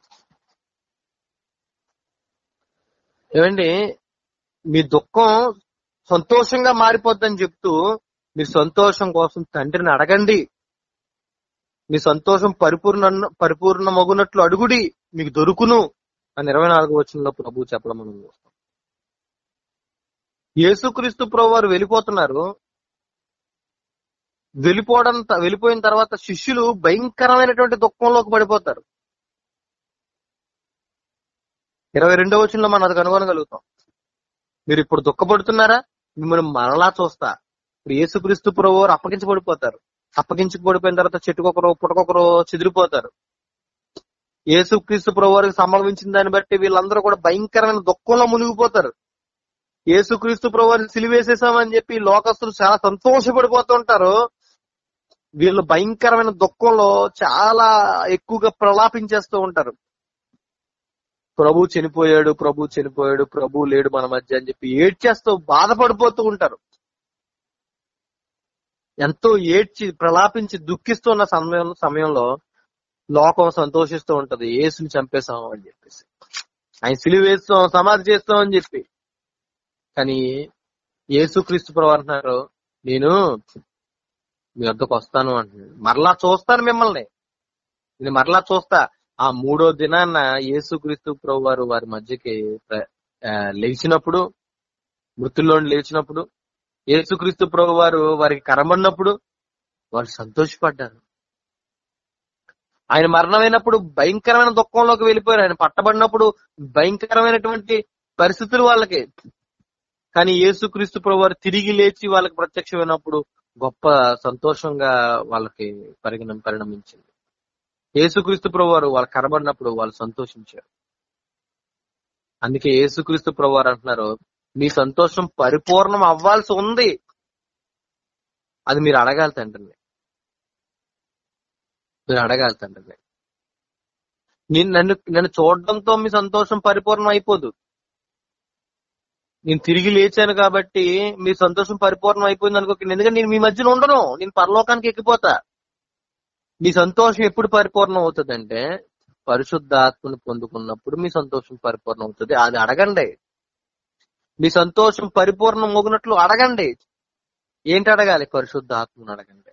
ఏమండి, మీ దుఃఖం సంతోషంగా మారిపోద్దని చెప్తూ మీ సంతోషం కోసం తండ్రిని అడగండి. మీ సంతోషం పరిపూర్ణమగునట్లు అడుగుడి, మీకు దొరుకును అని 24వ వచనంలో ప్రభు చెప్పడం మనం చూస్తాం. యేసుక్రీస్తు ప్రభువారు వెళ్ళిపోతున్నారు. వెళ్ళిపోయిన తర్వాత శిష్యులు భయంకరమైనటువంటి దుఃఖంలోకి పడిపోతారు. 22వ వచనంలో మనం అది కనుగొనగలుగుతాం. మీరు ఇప్పుడు దుఃఖపడుతున్నారా, మిమ్మల్ని మరలా చూస్తా. ఇప్పుడు యేసుక్రీస్తు ప్రభువారు అప్పగించబడిపోతారు. అప్పగించబడిపోయిన తర్వాత చెట్టుకొకరు పుట్టకొకరు చెదిరిపోతారు. యేసుక్రీస్తు ప్రభువారికి సంభవించిన దాన్ని బట్టి వీళ్ళందరూ కూడా భయంకరమైన దుఃఖంలో మునిగిపోతారు. యేసుక్రీస్తు ప్రభువారిని సిలువేసేసామని చెప్పి లోకస్తులు చాలా సంతోషపడిపోతుంటారు. వీళ్ళు భయంకరమైన దుఃఖంలో చాలా ఎక్కువగా ప్రలాపించేస్తూ ఉంటారు. ప్రభు చనిపోయాడు, ప్రభు చనిపోయాడు, ప్రభు లేడు మన మధ్య అని చెప్పి ఏడ్చేస్తూ బాధపడిపోతూ ఉంటారు. ఎంతో ఏడ్చి ప్రలాపించి దుఃఖిస్తున్న సమయంలో లోకం సంతోషిస్తూ ఉంటది, యేసుని చంపేశాం అని చెప్పేసి, ఆయన సిలువ వేస్తాం, సమాధి చేస్తాం అని చెప్పి. కానీ యేసుక్రీస్తు ప్రభు అంటున్నారు, నేను మీ వద్దకు వస్తాను అంటున్నాడు. మరలా చూస్తాను మిమ్మల్ని, నేను మరలా చూస్తా. ఆ 3వ దినాన్న యేసుక్రీస్తు ప్రభు వారు వారి మధ్యకి లేచినప్పుడు, మృతుల్లో లేచినప్పుడు, యేసుక్రీస్తు ప్రభు వారు వారికి కనబడినప్పుడు వారు సంతోషపడ్డారు. ఆయన మరణమైనప్పుడు భయంకరమైన దుఃఖంలోకి వెళ్ళిపోయారు. ఆయన పట్టబడినప్పుడు భయంకరమైనటువంటి పరిస్థితులు వాళ్ళకి. కానీ యేసుక్రీస్తు ప్రభు వారు తిరిగి లేచి వాళ్ళకి ప్రత్యక్షమైనప్పుడు గొప్ప సంతోషంగా వాళ్ళకి పరిణమించింది. యేసుక్రీస్తు ప్రభు వారు వాళ్ళకి కనబడినప్పుడు వాళ్ళు సంతోషించారు. అందుకే యేసుక్రీస్తు ప్రభు వారు అంటున్నారు, మీ సంతోషం పరిపూర్ణం అవ్వాల్సి ఉంది, అది మీరు అడగాలి తండ్రిని, మీరు అడగాలి తండ్రిని. నన్ను చూడడంతో మీ సంతోషం పరిపూర్ణం అయిపోదు. నేను తిరిగి లేచాను కాబట్టి మీ సంతోషం పరిపూర్ణం అయిపోయింది అనుకోకండి. ఎందుకంటే నేను మీ మధ్యలో ఉండను, నేను పరలోకానికి ఎక్కిపోతా. మీ సంతోషం ఎప్పుడు పరిపూర్ణం అవుతుందంటే పరిశుద్ధాత్మను పొందుకున్నప్పుడు మీ సంతోషం పరిపూర్ణం అవుతుంది. అది అడగండి. మీ సంతోషం పరిపూర్ణం మోగినట్లు అడగండి. ఏంటి అడగాలి? పరిశుద్ధాత్మను అడగండి.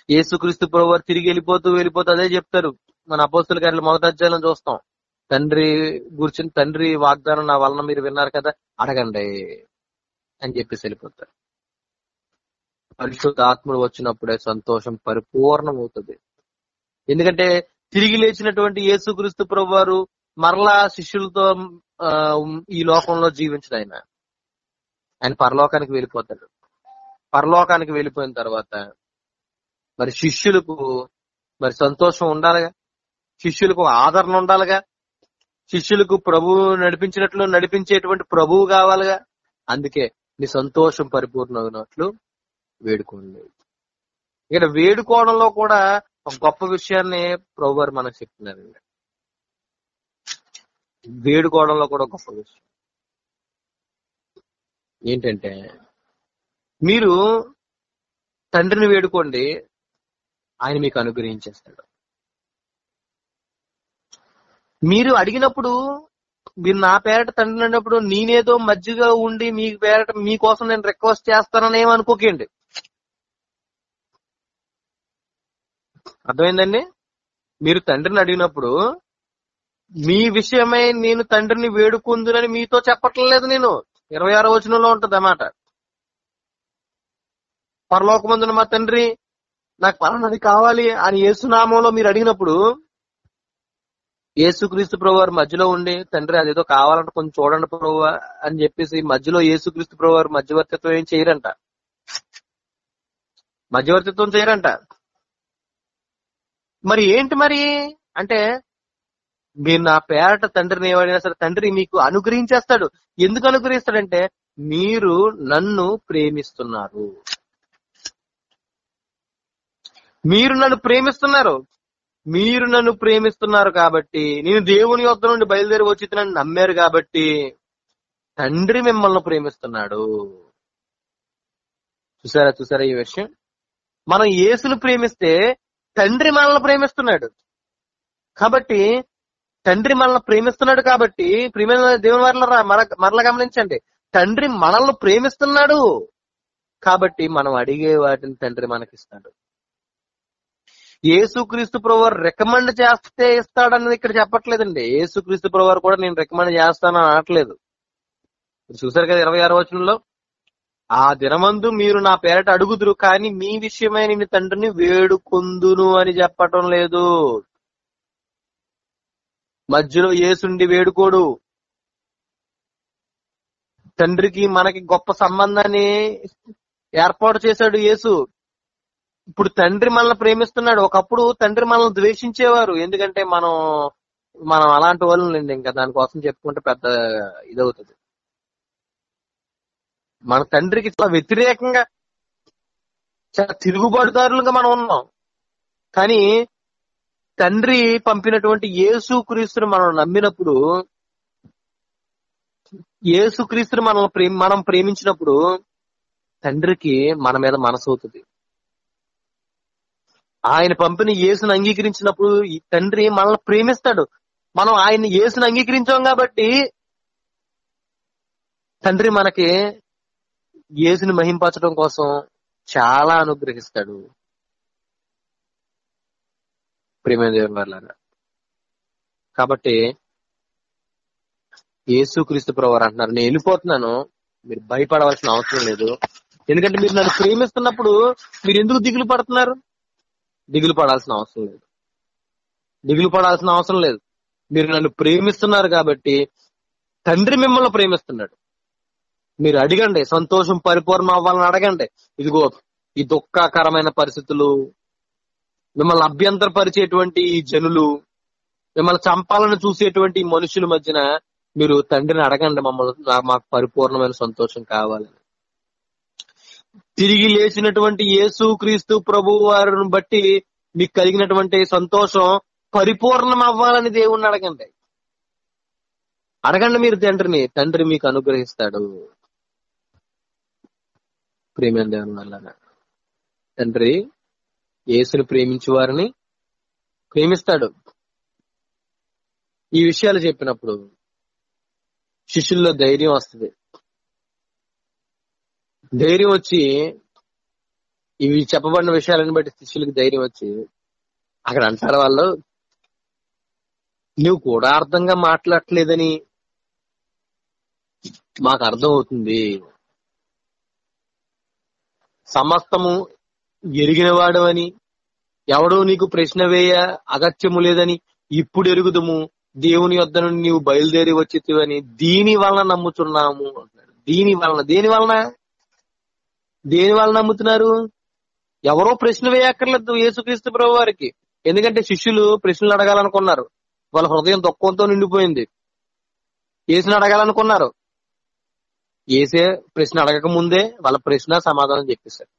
యేసుక్రీస్తు ప్రభు వారు తిరిగి వెళ్ళిపోతూ అదే చెప్తారు. మన అపోస్తుల కార్యాలు 1వ అధ్యాయంలో చూస్తాం. తండ్రి వాగ్దానం నా వలన మీరు విన్నారు కదా, అడగండి అని చెప్పేసి వెళ్ళిపోతారు. పరిశుద్ధాత్ముడు వచ్చినప్పుడే సంతోషం పరిపూర్ణం అవుతుంది. ఎందుకంటే తిరిగి లేచినటువంటి యేసుక్రీస్తు ప్రభు వారు మరలా శిష్యులతో ఈ లోకంలో జీవించడు. ఆయన పరలోకానికి వెళ్ళిపోతాడు. పరలోకానికి వెళ్ళిపోయిన తర్వాత మరి శిష్యులకు మరి సంతోషం ఉండాలిగా, శిష్యులకు ఆదరణ ఉండాలిగా, శిష్యులకు ప్రభువు నడిపించినట్లు నడిపించేటువంటి ప్రభువు కావాలిగా. అందుకే నీ సంతోషం పరిపూర్ణమైనట్లు వేడుకోండి. ఇక్కడ వేడుకోవడంలో కూడా ఒక గొప్ప విషయాన్ని ప్రభు వారు మనకు చెప్తున్నారండి. వేడుకోవడంలో కూడా గొప్ప విషయం ఏంటంటే, మీరు తండ్రిని వేడుకోండి, ఆయన మీకు అనుగ్రహించేస్తాడు. మీరు అడిగినప్పుడు, మీరు నా పేరట తండ్రిని అన్నప్పుడు నేనేదో మధ్యగా ఉండి మీ పేరట మీకోసం నేను రిక్వెస్ట్ చేస్తానని ఏమనుకోకండి. అర్థమైందండి? మీరు తండ్రిని అడిగినప్పుడు మీ విషయమై నేను తండ్రిని వేడుకుందునని మీతో చెప్పట్లేదు. నేను 26వ వచనంలో ఉంటది అన్నమాట. పరలోకమందున మా తండ్రి నాకు పలానాది కావాలి అని యేసునామంలో మీరు అడిగినప్పుడు యేసుక్రీస్తు ప్రభు వారు మధ్యలో ఉండి, తండ్రి అదేదో కావాలంటే కొంచెం చూడండి ప్రభు అని చెప్పేసి మధ్యలో యేసుక్రీస్తు ప్రభు వారు మధ్యవర్తిత్వం ఏం చేయరంట. మధ్యవర్తిత్వం చేయరంట. మరి ఏంటి మరి అంటే, మీరు నా పేరట తండ్రిని ఏమైనా సరే తండ్రి మీకు అనుగ్రహించేస్తాడు. ఎందుకు అనుగ్రహిస్తాడంటే, మీరు నన్ను ప్రేమిస్తున్నారు. మీరు నన్ను ప్రేమిస్తున్నారు. మీరు నన్ను ప్రేమిస్తున్నారు కాబట్టి, నేను దేవుని యొద్ద నుండి బయలుదేరి వచ్చి నన్ను నమ్మారు కాబట్టి తండ్రి మిమ్మల్ని ప్రేమిస్తున్నాడు. చూసారా ఈ విషయం? మనం యేసును ప్రేమిస్తే తండ్రి మనల్ని ప్రేమిస్తున్నాడు. కాబట్టి తండ్రి మనల్ని ప్రేమిస్తున్నాడు కాబట్టి, ప్రియమైన దేవుని వారలారా మరలా గమనించండి, తండ్రి మనల్ని ప్రేమిస్తున్నాడు కాబట్టి మనం అడిగే వాటిని తండ్రి మనకిస్తాడు. యేసుక్రీస్తు ప్రభువారు రికమెండ్ చేస్తే ఇస్తాడన్నది ఇక్కడ చెప్పట్లేదండి. యేసుక్రీస్తు ప్రభువారు కూడా నేను రికమెండ్ చేస్తానని అనట్లేదు. చూసారు కదా 26వ వచనంలో, ఆ దినమందు మీరు నా పేరట అడుగుదురు కానీ మీ విషయమై నేను తండ్రిని వేడుకొందును అని చెప్పటం లేదు. మధ్యలో యేసుండి వేడుకోడు. తండ్రికి మనకి గొప్ప సంబంధాన్ని ఏర్పాటు చేశాడు యేసు. ఇప్పుడు తండ్రి మనల్ని ప్రేమిస్తున్నాడు. ఒకప్పుడు తండ్రి మనల్ని ద్వేషించేవారు. ఎందుకంటే మనం అలాంటి వాళ్ళు లేండి, ఇంకా దానికోసం చెప్పుకుంటే పెద్ద ఇదవుతుంది. మన తండ్రికి చాలా వ్యతిరేకంగా చాలా తిరుగుబాటుదారులుగా మనం ఉన్నాం. కానీ తండ్రి పంపినటువంటి యేసుక్రీస్తుని మనం నమ్మినప్పుడు, యేసుక్రీస్తుని మనం ప్రేమించినప్పుడు తండ్రికి మన మీద మనసు అవుతుంది. ఆయన పంపిన యేసుని అంగీకరించినప్పుడు ఈ తండ్రి మనల్ని ప్రేమిస్తాడు. మనం ఆయన యేసుని అంగీకరించాం కాబట్టి తండ్రి మనకి యేసుని మహింపరచడం కోసం చాలా అనుగ్రహిస్తాడు. ప్రియమైన దేవుని వాళ్ళారా, కాబట్టి యేసుక్రీస్తు ప్రభువారు అంటున్నారు, నేను వెళ్ళిపోతున్నాను, మీరు భయపడవలసిన అవసరం లేదు. ఎందుకంటే మీరు నన్ను ప్రేమిస్తున్నప్పుడు మీరు ఎందుకు దిగులు పడుతున్నారు? దిగులు పడాల్సిన అవసరం లేదు. దిగులు పడాల్సిన అవసరం లేదు. మీరు నన్ను ప్రేమిస్తున్నారు కాబట్టి తండ్రి మిమ్మల్ని ప్రేమిస్తున్నాడు. మీరు అడగండి, సంతోషం పరిపూర్ణం అవ్వాలని అడగండి. ఇదిగో ఈ దుఃఖకరమైన పరిస్థితులు, మిమ్మల్ని అభ్యంతరపరిచేటువంటి ఈ జనులు, మిమ్మల్ని చంపాలని చూసేటువంటి ఈ మనుషుల మధ్యన మీరు తండ్రిని అడగండి, మాకు పరిపూర్ణమైన సంతోషం కావాలని. తిరిగి లేచినటువంటి యేసుక్రీస్తు ప్రభు వారిని బట్టి మీకు కలిగినటువంటి సంతోషం పరిపూర్ణం అవ్వాలని దేవుణ్ణి అడగండి. అడగండి మీరు తండ్రిని, తండ్రి మీకు అనుగ్రహిస్తాడు. ప్రేమ దేవుని వల్ల తండ్రి యేసుని ప్రేమించే వారిని ప్రేమిస్తాడు. ఈ విషయాలు చెప్పినప్పుడు శిష్యుల్లో ధైర్యం వస్తుంది. ధైర్యం వచ్చి ఇవి చెప్పబడిన విషయాలను బట్టి శిష్యులకు ధైర్యం వచ్చి అక్కడ అంటారు వాళ్ళు, నువ్వు కూడా అర్థంగా మాట్లాడట్లేదని మాకు అర్థం అవుతుంది. సమస్తము ఎరిగిన వాడవని, ఎవడో నీకు ప్రశ్న వేయ అగత్యము లేదని ఇప్పుడు ఎరుగుదుము. దేవుని యొద్ద నుండి నీవు బయలుదేరి వచ్చితివని దీని వలన నమ్ముతున్నాము అంటాడు. దేని వలన నమ్ముతున్నారు? ఎవరో ప్రశ్న వేయక్కర్లేదు యేసుక్రీస్తు ప్రభు వారికి. ఎందుకంటే శిష్యులు ప్రశ్నలు అడగాలనుకున్నారు. వాళ్ళ హృదయం దుఃఖంతో నిండిపోయింది. యేసుని అడగాలనుకున్నారు. యేసే ప్రశ్న అడగక ముందే వాళ్ళ ప్రశ్న సమాధానం చెప్పేశారు.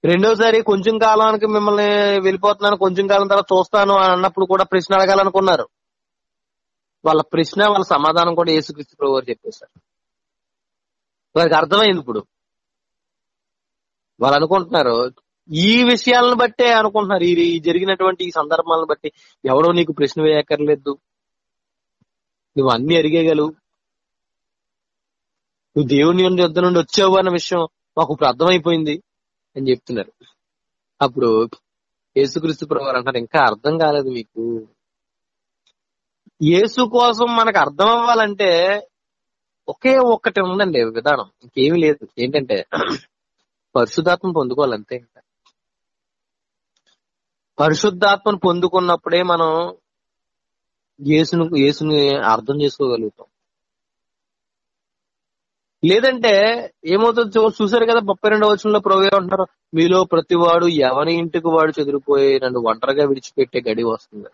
రెండోసారి కొంచెం కాలానికి మిమ్మల్ని వెళ్ళిపోతున్నాను, కొంచెం కాలం తర్వాత చూస్తాను అన్నప్పుడు కూడా ప్రశ్న అడగాలనుకున్నారు. వాళ్ళ ప్రశ్న వాళ్ళ సమాధానం కూడా యేసుక్రీస్తు ప్రభు వారు చెప్పేశారు. వారికి అర్థమైంది. ఇప్పుడు వాళ్ళు అనుకుంటున్నారు, ఈ విషయాలను బట్టే అనుకుంటున్నారు, ఈ జరిగినటువంటి ఈ సందర్భాలను బట్టి ఎవడో నీకు ప్రశ్న వేయక్కర్లేదు, నువ్వు అన్ని అడిగేయగలవు, నువ్వు దేవుని యొద్ద నుండి వచ్చావు అన్న విషయం మాకు ఇప్పుడు అర్థమైపోయింది అని చెప్తున్నారు. అప్పుడు యేసుక్రీస్తు ప్రభు వారు అంటారు, ఇంకా అర్థం కాలేదు మీకు. యేసు కోసం మనకు అర్థం అవ్వాలంటే ఒకే ఒక్కటి ఉందండి విధానం, ఇంకేమీ లేదు. ఏంటంటే పరిశుద్ధాత్మ పొందుకోవాలంతే. పరిశుద్ధాత్మను పొందుకున్నప్పుడే మనం యేసుని అర్థం చేసుకోగలుగుతాం. లేదంటే ఏమవుతుందో చూసారు కదా, 32వ వచనంలో ప్రభువే అంటున్నారు, మీలో ప్రతివాడు ఎవరి ఇంటికి వాడు చెదిరిపోయి నన్ను ఒంటరిగా విడిచిపెట్టే గడి వస్తుంది.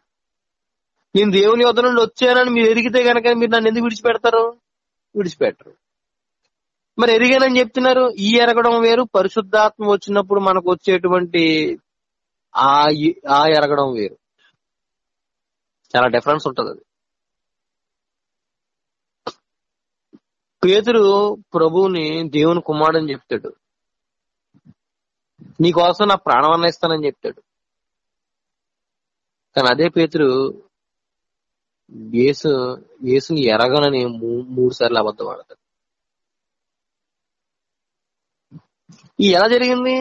నేను దేవుని యొద్ద నుండి వచ్చానని మీరు ఎరిగితే గనక మీరు నన్ను ఎందుకు విడిచిపెడతారు? విడిచిపెట్టరు. మరి ఎరిగానని చెప్తున్నారు. ఈ ఎరగడం వేరు, పరిశుద్ధాత్మ వచ్చినప్పుడు మనకు వచ్చేటువంటి ఆ ఎరగడం వేరు. చాలా డిఫరెన్స్ ఉంటది. అది పేతురు ప్రభువుని దేవుని కుమారుడని చెప్తాడు, నీకోసం నా ప్రాణం అన్న ఇస్తానని చెప్తాడు. కానీ అదే పేతురు యేసుని ఎరగనని 3 సార్లు అబద్ధం ఆడతాడు. ఎలా జరిగింది?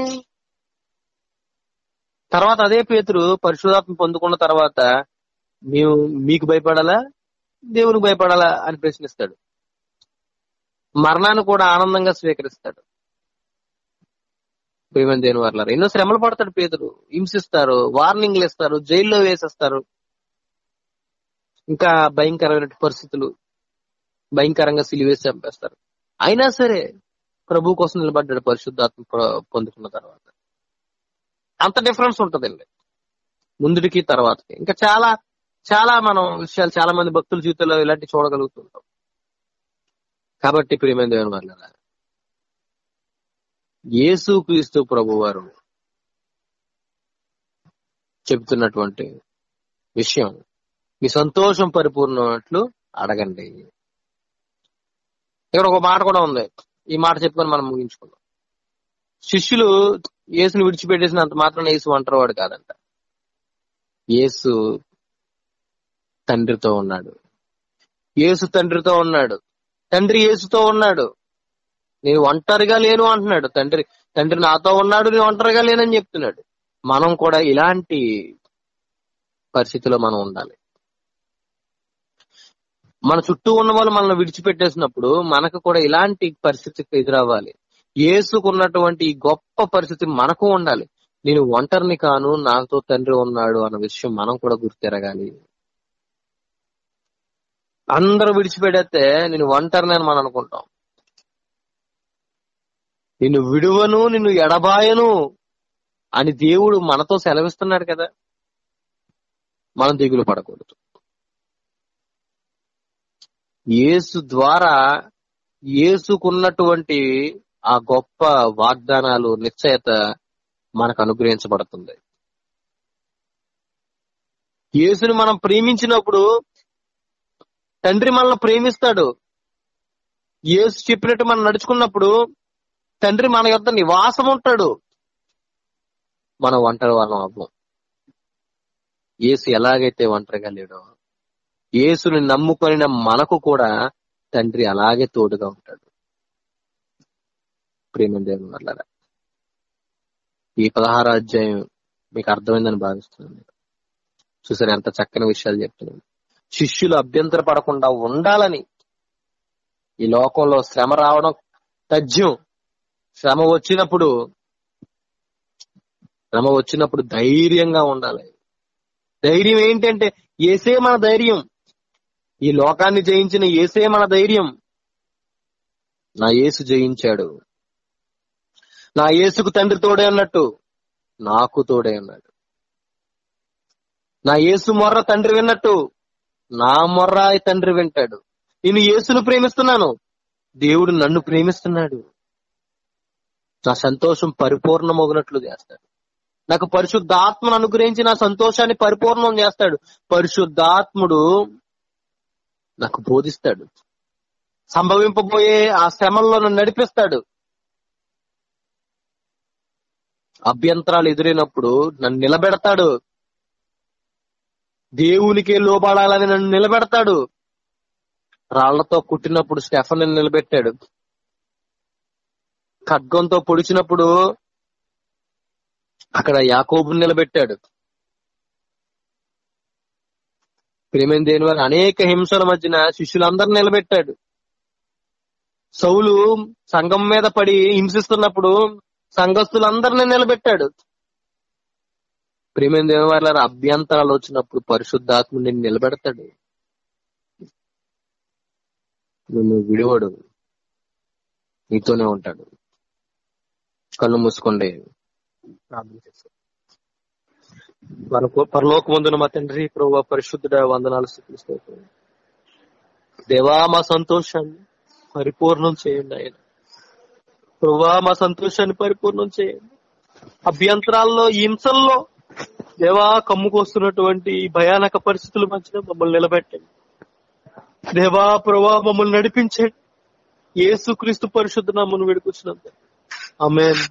తర్వాత అదే పేతురు పరిశుద్ధాత్మ పొందుకున్న తర్వాత మీకు భయపడాలా దేవునికి భయపడాలా అని ప్రశ్నిస్తాడు. మరణాన్ని కూడా ఆనందంగా స్వీకరిస్తాడు. ప్రియమైన దేవుని వారలారా, ఎన్నో శ్రమలు పడతాడు పేతురు. హింసిస్తారు, వార్నింగ్లు ఇస్తారు, జైల్లో వేసేస్తారు, ఇంకా భయంకరమైన పరిస్థితులు, భయంకరంగా సిలివేసి చంపేస్తారు. అయినా సరే ప్రభు కోసం నిలబడ్డాడు పరిశుద్ధాత్మ పొందుకున్న తర్వాత. అంత డిఫరెన్స్ ఉంటదండి ముందుకి తర్వాతకి. ఇంకా చాలా చాలా మనం విషయాలు చాలా మంది భక్తుల జీవితంలో ఇలాంటి చూడగలుగుతుంటాం. కాబట్టి ప్రియమైన దేవుని వల్ల యేసుక్రీస్తు ప్రభు వారు చెబుతున్నటువంటి విషయం. మీ సంతోషం పరిపూర్ణట్లు అడగండి. ఇక్కడ ఒక మాట కూడా ఉంది, ఈ మాట చెప్పుకొని మనం ముగించుకుందాం. శిష్యులు యేసుని విడిచిపెట్టేసినంత మాత్రం యేసు ఒంటరివాడు కాదంట. యేసు తండ్రితో ఉన్నాడు, యేసు తండ్రితో ఉన్నాడు, తండ్రి యేసుతో ఉన్నాడు. నేను ఒంటరిగా లేను అంటున్నాడు. తండ్రి నాతో ఉన్నాడు, నేను ఒంటరిగా లేనని చెప్తున్నాడు. మనం కూడా ఇలాంటి పరిస్థితిలో మనం ఉండాలి. మన చుట్టూ ఉన్న వాళ్ళు మనల్ని విడిచిపెట్టేసినప్పుడు మనకు కూడా ఇలాంటి పరిస్థితికి ఎదురవ్వాలి. యేసుకున్నటువంటి ఈ గొప్ప పరిస్థితి మనకు ఉండాలి. నేను ఒంటరిని కాను, నాతో తండ్రి ఉన్నాడు అన్న విషయం మనం కూడా గుర్తెరగాలి. అందరూ విడిచిపెడితే నేను ఒంటరిని అని మనం అనుకుంటాం. నిన్ను విడువను, నిన్ను ఎడబాయను అని దేవుడు మనతో సెలవిస్తున్నాడు కదా. మనం దిగులు పడకూడదు. యేసు ద్వారా యేసుకున్నటువంటి ఆ గొప్ప వాగ్దానాలు, నిశ్చయత మనకు అనుగ్రహించబడుతుంది. యేసుని మనం ప్రేమించినప్పుడు తండ్రి మనల్ని ప్రేమిస్తాడు. యేసు చెప్పినట్టు మనం నడుచుకున్నప్పుడు తండ్రి మన యొద్ద నివాసం ఉంటాడు. మనం ఒంటరి వాళ్ళం అవ్వం. యేసు ఎలాగైతే ఒంటరిగా లేడో, యేసుని నమ్ముకొనిన మనకు కూడా తండ్రి అలాగే తోడుగా ఉంటాడు. ప్రేమ దేవుని వల్ల ఈ 16వ అధ్యాయం మీకు అర్థమైందని భావిస్తున్నాను. చూసారు ఎంత చక్కని విషయాలు చెప్తున్నాను. శిష్యులు అభ్యంతర పడకుండా ఉండాలని. ఈ లోకంలో శ్రమ రావడం తథ్యం. శ్రమ వచ్చినప్పుడు ధైర్యంగా ఉండాలి. ధైర్యం ఏంటంటే యేసే మన ధైర్యం. ఈ లోకాన్ని జయించిన యేసే మన ధైర్యం. నా యేసు జయించాడు. నా యేసుకు తండ్రి తోడే అన్నట్టు నాకు తోడే అన్నాడు. నా యేసు మొర్ర తండ్రి విన్నట్టు నా మొర్ర తండ్రి వింటాడు. నేను యేసును ప్రేమిస్తున్నాను, దేవుడు నన్ను ప్రేమిస్తున్నాడు. నా సంతోషం పరిపూర్ణమగినట్లు చేస్తాడు. నాకు పరిశుద్ధాత్మను అనుగ్రహించి నా సంతోషాన్ని పరిపూర్ణం చేస్తాడు. పరిశుద్ధాత్ముడు నాకు బోధిస్తాడు. సంభవింపబోయే ఆ శ్రమల్లో నన్ను నడిపిస్తాడు. అభ్యంతరాలు ఎదురైనప్పుడు నన్ను నిలబెడతాడు. దేవునికే లోబడాలని నన్ను నిలబెడతాడు. రాళ్లతో కుట్టినప్పుడు స్టెఫన్ నిలబెట్టాడు. ఖడ్గంతో పొడిచినప్పుడు అక్కడ యాకోబుని నిలబెట్టాడు. ప్రేమైన దేని వల్ల అనేక హింసల మధ్యన శిష్యులందరిని నిలబెట్టాడు. సౌలు సంఘం మీద పడి హింసిస్తున్నప్పుడు సంఘస్థులందరినీ నిలబెట్టాడు. ప్రేమైన దేని వల్ల అభ్యంతరాలు వచ్చినప్పుడు పరిశుద్ధాత్ముడు నిన్ను నిలబెడతాడు. నిన్ను విడివడు, నీతోనే ఉంటాడు. కళ్ళు మూసుకోండి, ప్రార్థన చేస్తాం. పరలోకమందున మా తండ్రి, ప్రభువా పరిశుద్ధుడా, వందనాలు స్తుతిస్తూ దేవా మా సంతోషాన్ని పరిపూర్ణం చేయండి. ఆయన ప్రభువా మా సంతోషాన్ని పరిపూర్ణం చేయండి. అభ్యంతరాల్లో, హింసల్లో దేవా కమ్ముకొస్తున్నటువంటి భయానక పరిస్థితుల మధ్యన మమ్మల్ని నిలబెట్టండి. దేవా ప్రభువా మమ్మల్ని నడిపించండి. యేసుక్రీస్తు పరిశుద్ధ నామమున వేడుకొచ్చున్నాం. ఆమేన్.